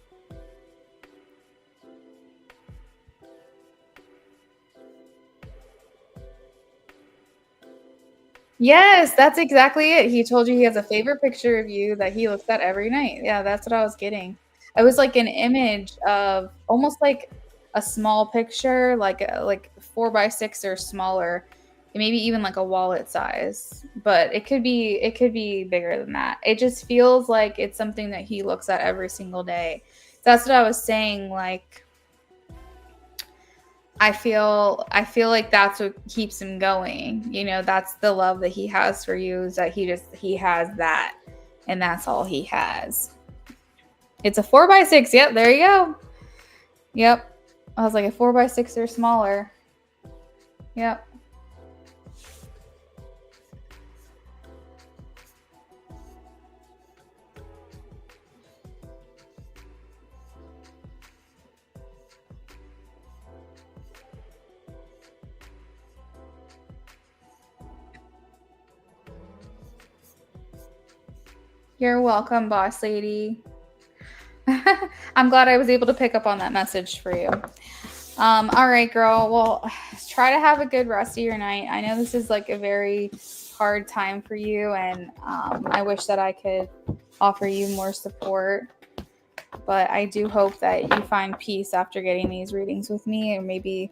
Yes, that's exactly it. He told you he has a favorite picture of you that he looks at every night. Yeah, that's what I was getting. It was like an image of almost like a small picture, like 4x6 or smaller, maybe even like a wallet size. But it could be bigger than that. It just feels like it's something that he looks at every single day. That's what I was saying. Like I feel like that's what keeps him going. You know, that's the love that he has for you, is that he has that, and that's all he has. It's a 4x6. Yep, there you go. Yep. I was like, a 4x6 or smaller. Yep. You're welcome, boss lady. I'm glad I was able to pick up on that message for you. All right, girl. Well, try to have a good rest of your night. I know this is like a very hard time for you, and I wish that I could offer you more support. But I do hope that you find peace after getting these readings with me, or maybe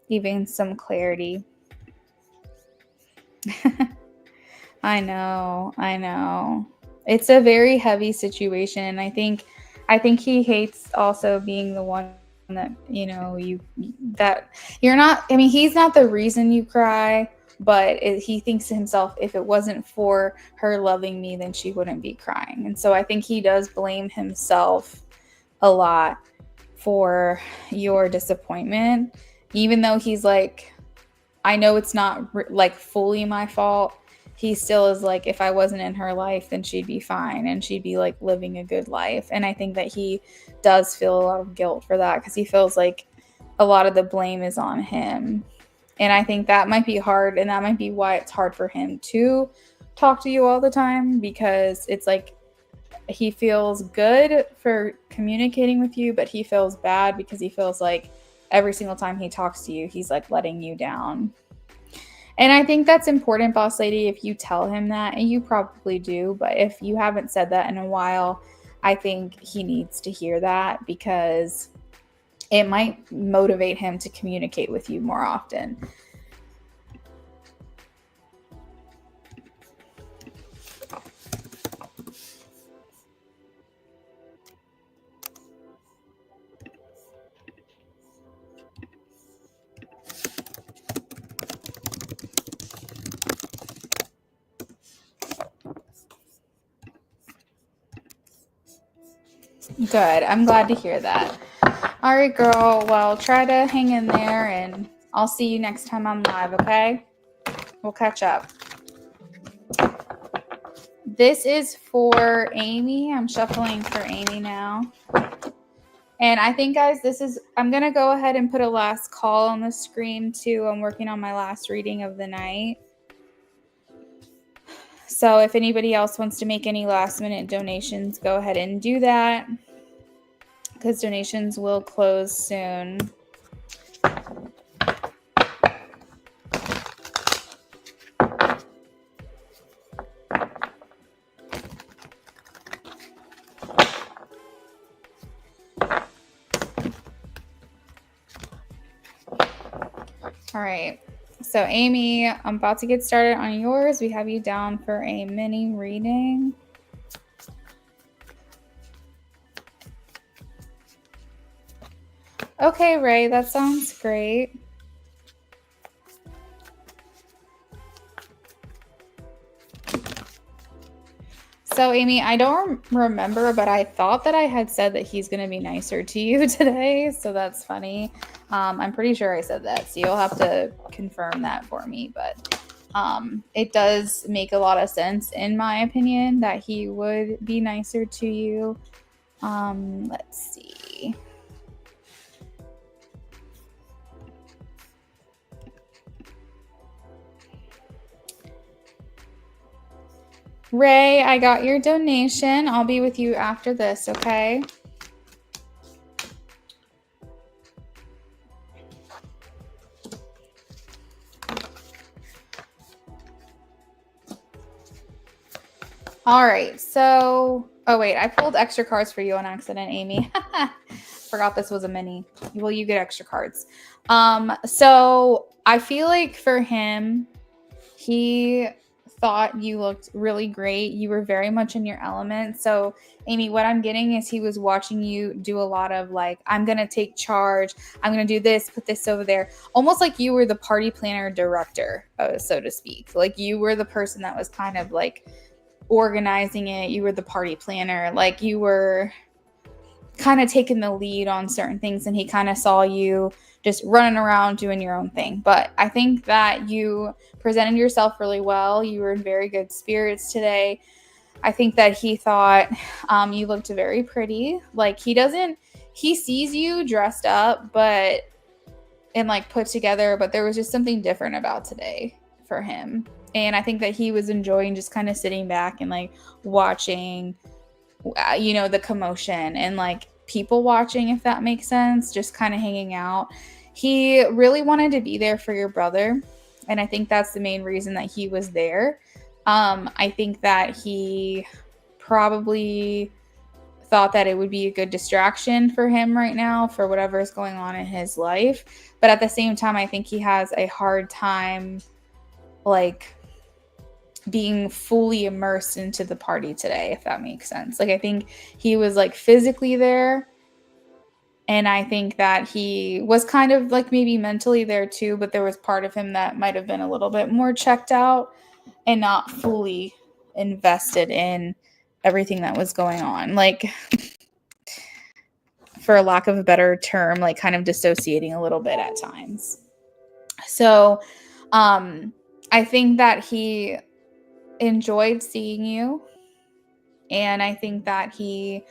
even some clarity. I know. It's a very heavy situation, and I think he hates also being the one that, you know, that you're not. I mean, he's not the reason you cry, but he thinks to himself, if it wasn't for her loving me, then she wouldn't be crying. And so I think he does blame himself a lot for your disappointment, even though he's like, I know it's not like fully my fault. He still is like, if I wasn't in her life, then she'd be fine and she'd be like living a good life. And I think that he does feel a lot of guilt for that, because he feels like a lot of the blame is on him. And I think that might be hard, and that might be why it's hard for him to talk to you all the time, because it's like he feels good for communicating with you, but he feels bad because he feels like every single time he talks to you, he's like letting you down. And I think that's important, boss lady, if you tell him that, and you probably do, but if you haven't said that in a while, I think he needs to hear that, because it might motivate him to communicate with you more often. Good. I'm glad to hear that. All right, girl. Well, try to hang in there, and I'll see you next time I'm live, okay? We'll catch up. This is for Amy. I'm shuffling for Amy now. And I think, guys, I'm going to go ahead and put a last call on the screen, too. I'm working on my last reading of the night. So if anybody else wants to make any last-minute donations, go ahead and do that, because donations will close soon. All right. So Amy, I'm about to get started on yours. We have you down for a mini reading. Okay, Ray, that sounds great. So, Amy, I don't remember, but I thought that I had said that he's going to be nicer to you today, so that's funny. I'm pretty sure I said that, so you'll have to confirm that for me, but it does make a lot of sense, in my opinion, that he would be nicer to you. Let's see. Ray, I got your donation. I'll be with you after this, okay? All right, so, oh wait, I pulled extra cards for you on accident, Amy. Forgot this was a mini. Well, you get extra cards. So I feel like for him, he thought you looked really great. You were very much in your element. So, Amy, what I'm getting is he was watching you do a lot of like, I'm going to take charge. I'm going to do this, put this over there. Almost like you were the party planner director, so to speak. Like you were the person that was kind of like organizing it. You were the party planner. Like you were kind of taking the lead on certain things, and he kind of saw you just running around doing your own thing. But I think that you presented yourself really well. You were in very good spirits today. I think that he thought you looked very pretty. Like he sees you dressed up, but and like put together, but there was just something different about today for him. And I think that he was enjoying just kind of sitting back and like watching the commotion and like people watching, if that makes sense, just kind of hanging out. He really wanted to be there for your brother, and I think that's the main reason that he was there. I think that he probably thought that it would be a good distraction for him right now for whatever is going on in his life, but at the same time I think he has a hard time like being fully immersed into the party today, if that makes sense. Like I think he was like physically there, and I think that he was kind of like maybe mentally there too, but there was part of him that might have been a little bit more checked out and not fully invested in everything that was going on. Like for lack of a better term, like kind of dissociating a little bit at times. So I think that he enjoyed seeing you, and I think that he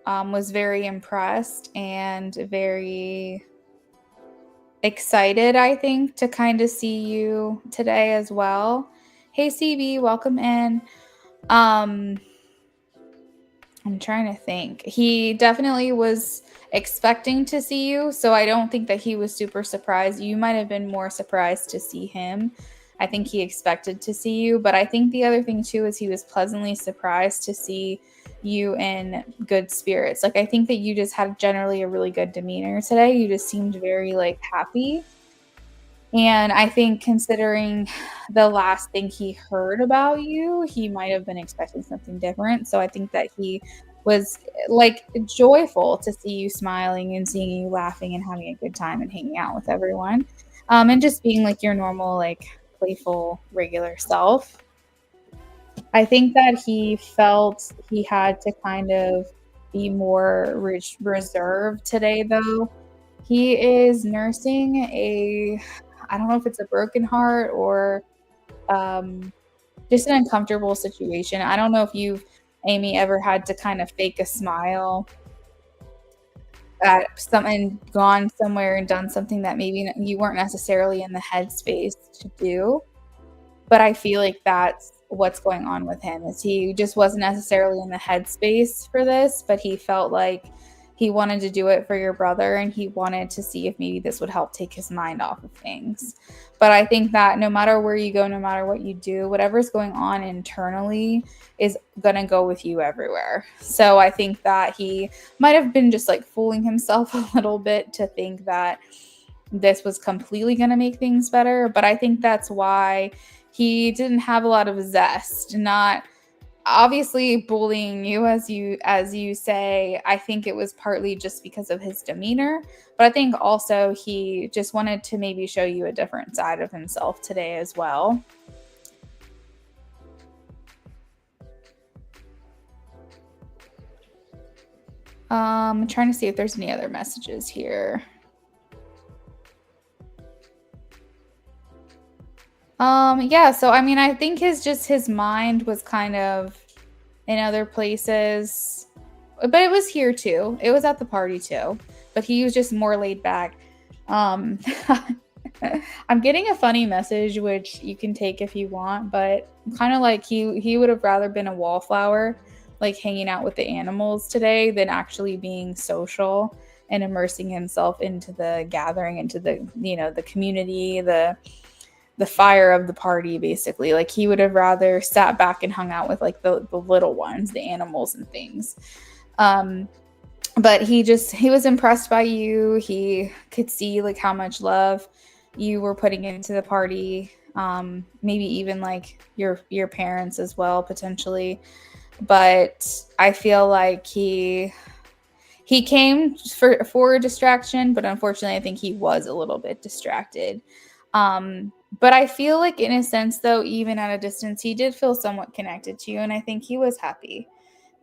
was very impressed and very excited, I think, to kind of see you today as well. Hey CB, welcome in. I'm trying to think. He definitely was expecting to see you, so I don't think that he was super surprised. You might have been more surprised to see him. I think he expected to see you, but I think the other thing too is he was pleasantly surprised to see you in good spirits. Like I think that you just had generally a really good demeanor today. You just seemed very like happy. And I think considering the last thing he heard about you, he might have been expecting something different. So I think that he was like joyful to see you smiling and seeing you laughing and having a good time and hanging out with everyone. And just being like your normal, like playful, regular self. I think that he felt he had to kind of be more reserved today, though. He is nursing I don't know if it's a broken heart or just an uncomfortable situation. I don't know if you've, Amy, ever had to kind of fake a smile at something, gone somewhere and done something that maybe you weren't necessarily in the headspace to do. But I feel like that's what's going on with him, is he just wasn't necessarily in the headspace for this, but he felt like he wanted to do it for your brother, and he wanted to see if maybe this would help take his mind off of things. But I think that no matter where you go, no matter what you do, whatever's going on internally is going to go with you everywhere. So I think that he might have been just like fooling himself a little bit to think that this was completely going to make things better. But I think that's why he didn't have a lot of zest, not obviously bullying you as you say. I think it was partly just because of his demeanor, but I think also he just wanted to maybe show you a different side of himself today as well. I'm trying to see if there's any other messages here. Yeah, so I mean, I think his mind was kind of in other places, but it was here too. It was at the party too, but he was just more laid back. I'm getting a funny message, which you can take if you want, but kind of like he would have rather been a wallflower, like hanging out with the animals today, than actually being social and immersing himself into the gathering, into the, the community, the fire of the party, basically. Like he would have rather sat back and hung out with like the little ones, the animals and things. But he was impressed by you. He could see like how much love you were putting into the party. maybe even like your parents as well, potentially. But I feel like he came for a distraction, but unfortunately I think he was a little bit distracted. But I feel like in a sense though, even at a distance, he did feel somewhat connected to you, and I think he was happy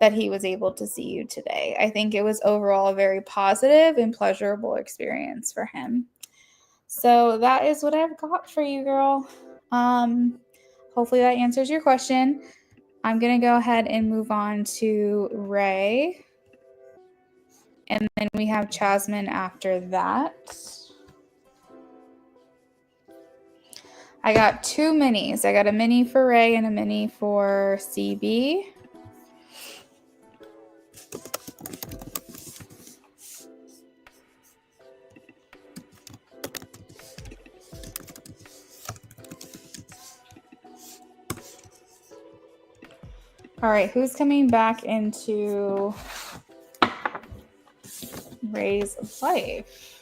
that he was able to see you today. I think it was overall a very positive and pleasurable experience for him. So that is what I've got for you, girl. Hopefully that answers your question. I'm going to go ahead and move on to Ray. And then we have Jasmine after that. I got two minis. I got a mini for Ray and a mini for CB. All right, who's coming back into Ray's life?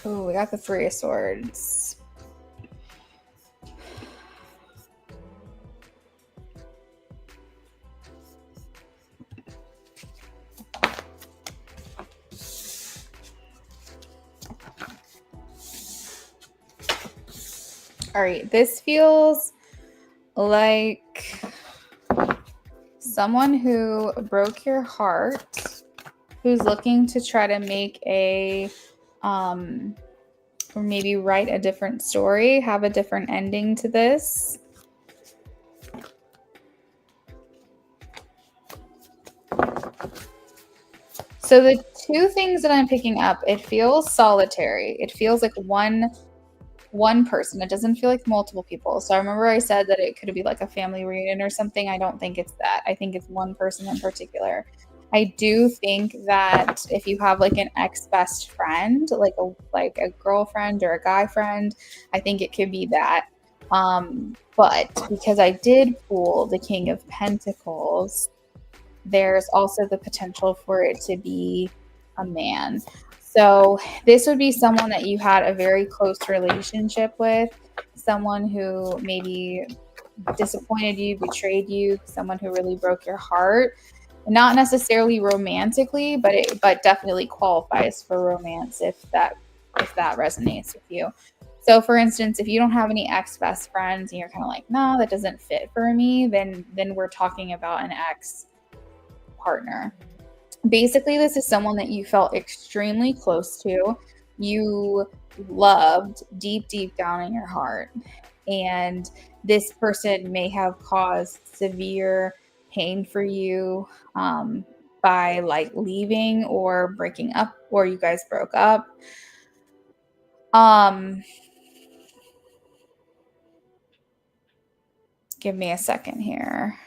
Oh, we got the Three of Swords. All right, this feels like someone who broke your heart, who's looking to try to make a or maybe write a different story, have a different ending to this. So the two things that I'm picking up, it feels solitary. It feels like one person. It doesn't feel like multiple people. So I remember I said that it could be like a family reunion or something. I don't think it's that. I think it's one person in particular. I do think that if you have like an ex-best friend, like a girlfriend or a guy friend, I think it could be that. But because I did pull the King of Pentacles, there's also the potential for it to be a man. So this would be someone that you had a very close relationship with, someone who maybe disappointed you, betrayed you, someone who really broke your heart. Not necessarily romantically, but definitely qualifies for romance if that resonates with you. So for instance, if you don't have any ex-best friends and you're kind of like, no, that doesn't fit for me, then we're talking about an ex partner. Basically, this is someone that you felt extremely close to, you loved deep down in your heart, and this person may have caused severe pain for you by like leaving or breaking up, or you guys broke up. Give me a second here.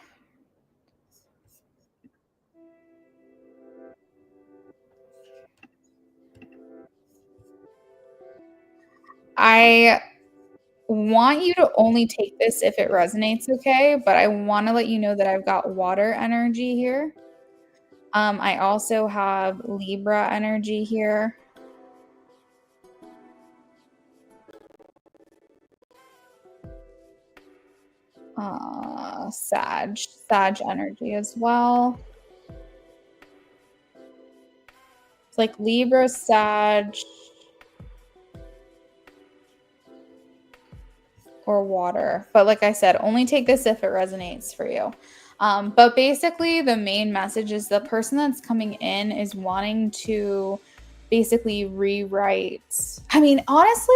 I want you to only take this if it resonates, okay? But I want to let you know that I've got water energy here. I also have Libra energy here. Sag energy as well. It's like Libra, Sag, or water. But like I said, only take this if it resonates for you. But basically, the main message is the person that's coming in is wanting to basically rewrite. I mean, honestly,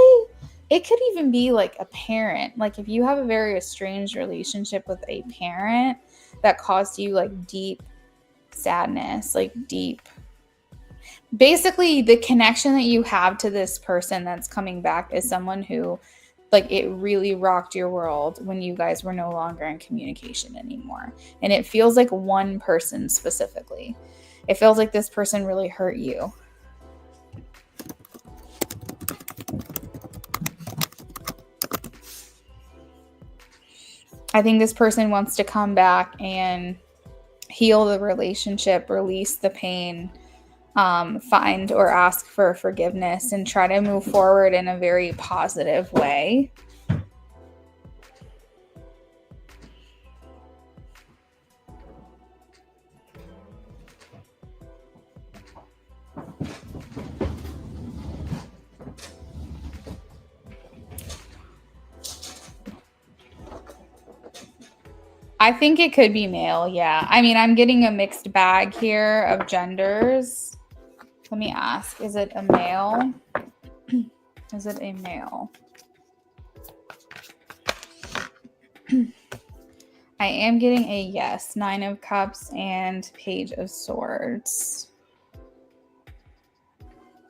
it could even be like a parent. Like if you have a very estranged relationship with a parent that caused you like deep sadness, like deep. Basically, the connection that you have to this person that's coming back is someone who, like, it really rocked your world when you guys were no longer in communication anymore. And it feels like one person specifically. It feels like this person really hurt you. I think this person wants to come back and heal the relationship, release the pain, find or ask for forgiveness, and try to move forward in a very positive way. I think it could be male, yeah. I mean, I'm getting a mixed bag here of genders. Let me ask, is it a male? Is it a male? I am getting a yes. 9 of Cups and Page of Swords.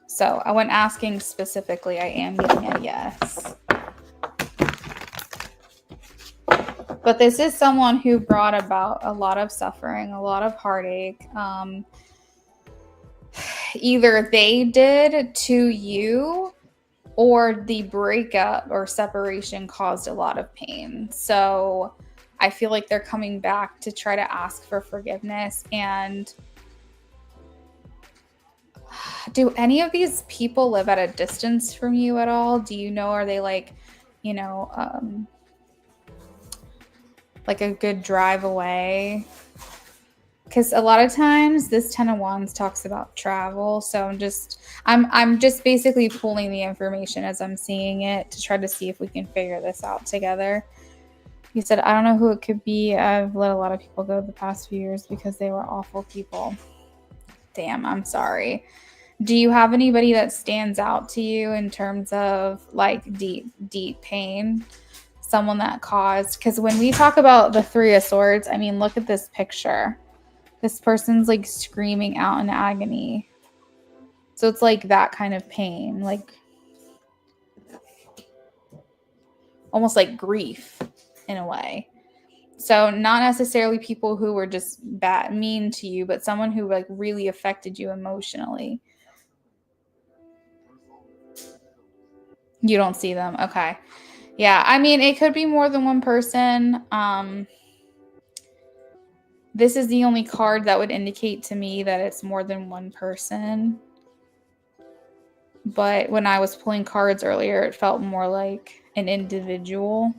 So I went asking specifically, I am getting a yes. But this is someone who brought about a lot of suffering, a lot of heartache. Either they did to you, or the breakup or separation caused a lot of pain. So I feel like they're coming back to try to ask for forgiveness. And do any of these people live at a distance from you at all? Do you know, are they like, you know, like a good drive away? Because a lot of times this 10 of Wands talks about travel. So I'm just basically pulling the information as I'm seeing it to try to see if we can figure this out together. He said, I don't know who it could be. I've let a lot of people go the past few years because they were awful people. Damn, I'm sorry. Do you have anybody that stands out to you in terms of like deep pain? Someone that caused, because when we talk about the 3 of Swords, I mean, look at this picture. This person's like screaming out in agony. So it's like that kind of pain, like almost like grief in a way. So not necessarily people who were just mean to you, but someone who like really affected you emotionally. You don't see them. Okay. Yeah. I mean, it could be more than one person. This is the only card that would indicate to me that it's more than one person. But when I was pulling cards earlier, it felt more like an individual.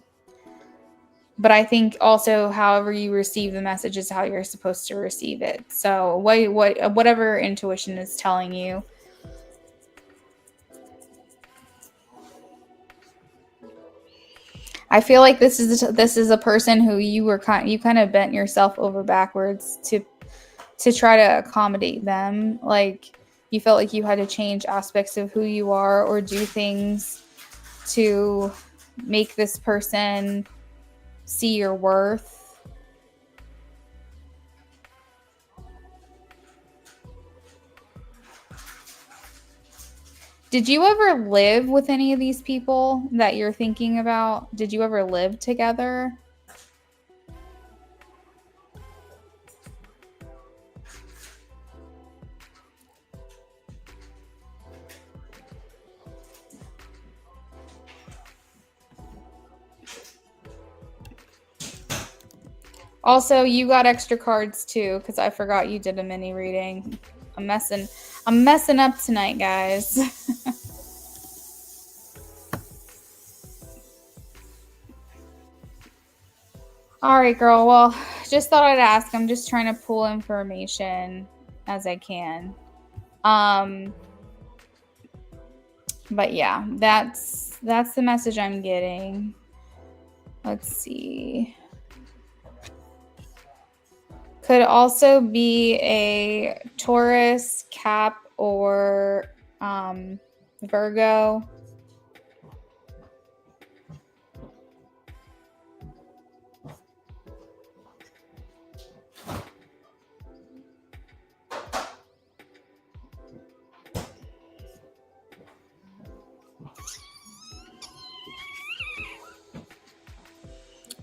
But I think also however you receive the message is how you're supposed to receive it. So whatever intuition is telling you. I feel like this is a person who you kind of bent yourself over backwards to try to accommodate them. Like you felt like you had to change aspects of who you are or do things to make this person see your worth. Did you ever live with any of these people that you're thinking about? Did you ever live together? Also, you got extra cards too, because I forgot you did a mini reading. I'm messing up tonight, guys. All right, girl. Well, just thought I'd ask. I'm just trying to pull information as I can. But yeah, that's the message I'm getting. Let's see. Could also be a Taurus, Cap, or Virgo.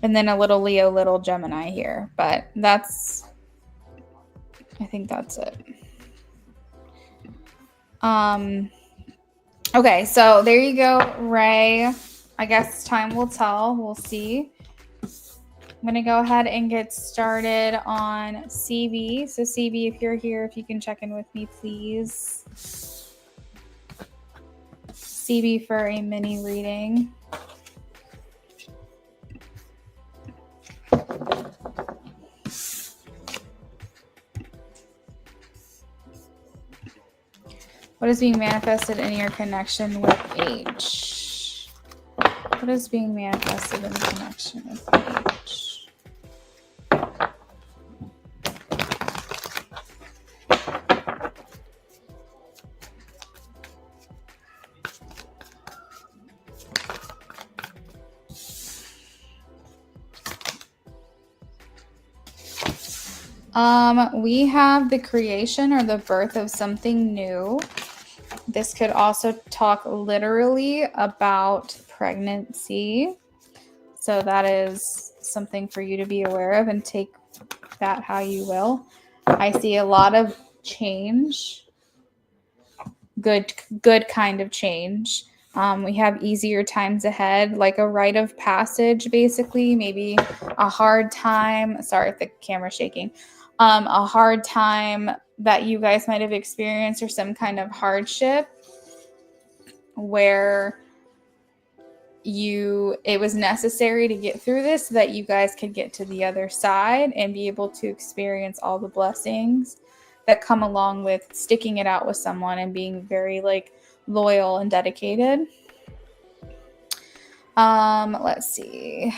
And then a little Leo, little Gemini here. But I think that's it. Okay, so there you go, Ray. I guess time will tell. We'll see. I'm going to go ahead and get started on CB. So CB, if you're here, if you can check in with me, please. CB for a mini reading. What is being manifested in your connection with H? What is being manifested in connection with H? We have the creation or the birth of something new. This could also talk literally about pregnancy. So that is something for you to be aware of and take that how you will. I see a lot of change, good kind of change. We have easier times ahead, like a rite of passage, basically, maybe a hard time. Sorry if the camera's shaking. A hard time that you guys might have experienced or some kind of hardship where it was necessary to get through this so that you guys could get to the other side and be able to experience all the blessings that come along with sticking it out with someone and being very loyal and dedicated. Let's see.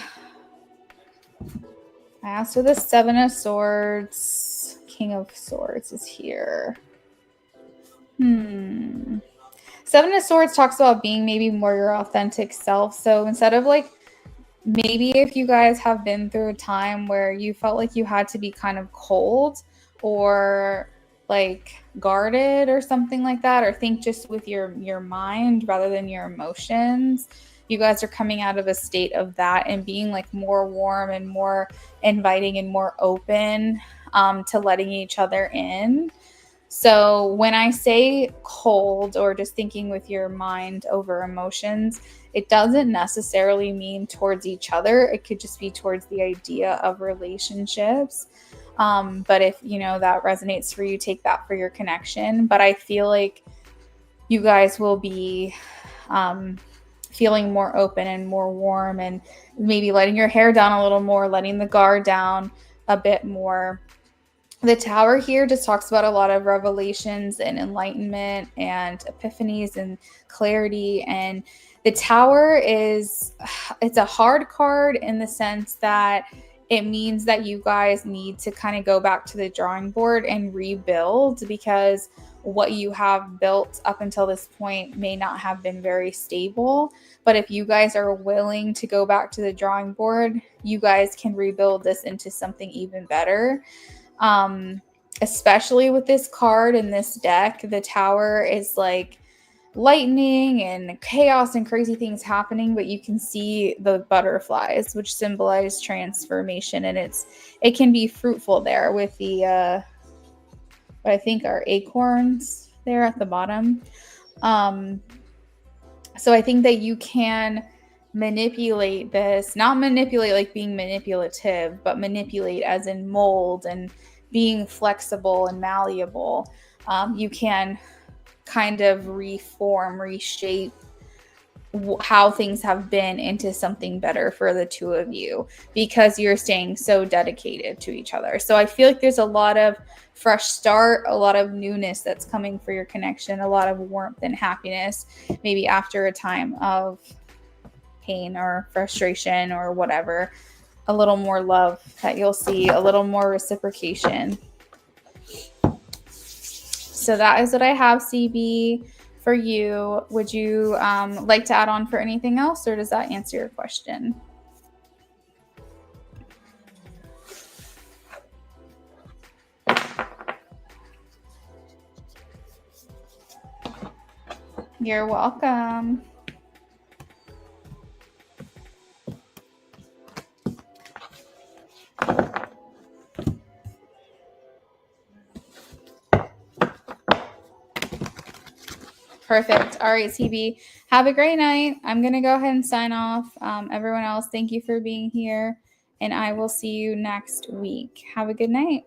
I asked for the Seven of Swords. King of Swords is here. Seven of Swords talks about being maybe more your authentic self. So instead of maybe if you guys have been through a time where you felt like you had to be kind of cold or guarded or something like that, or think just with your mind rather than your emotions, you guys are coming out of a state of that and being more warm and more inviting and more open to letting each other in. So when I say cold or just thinking with your mind over emotions, it doesn't necessarily mean towards each other. It could just be towards the idea of relationships. But if, that resonates for you, take that for your connection. But I feel like you guys will be feeling more open and more warm and maybe letting your hair down a little more, letting the guard down a bit more. The Tower here just talks about a lot of revelations and enlightenment and epiphanies and clarity. And the Tower it's a hard card in the sense that it means that you guys need to kind of go back to the drawing board and rebuild, because what you have built up until this point may not have been very stable. But if you guys are willing to go back to the drawing board, you guys can rebuild this into something even better. Especially with this card in this deck, the Tower is lightning and chaos and crazy things happening, but you can see the butterflies, which symbolize transformation, and it can be fruitful there with the what I think are acorns there at the bottom. So I think that you can manipulate this, not manipulate like being manipulative, but manipulate as in mold and being flexible and malleable. You can kind of reform, reshape how things have been into something better for the two of you, because you're staying so dedicated to each other. So I feel like there's a lot of fresh start, a lot of newness that's coming for your connection, a lot of warmth and happiness, maybe after a time of pain or frustration or whatever. a little more love, that you'll see a little more reciprocation. So that is what I have, CB, for you. Would you like to add on for anything else, or does that answer your question? You're welcome. Perfect. All right, CB. Have a great night. I'm going to go ahead and sign off. Everyone else, thank you for being here, and I will see you next week. Have a good night.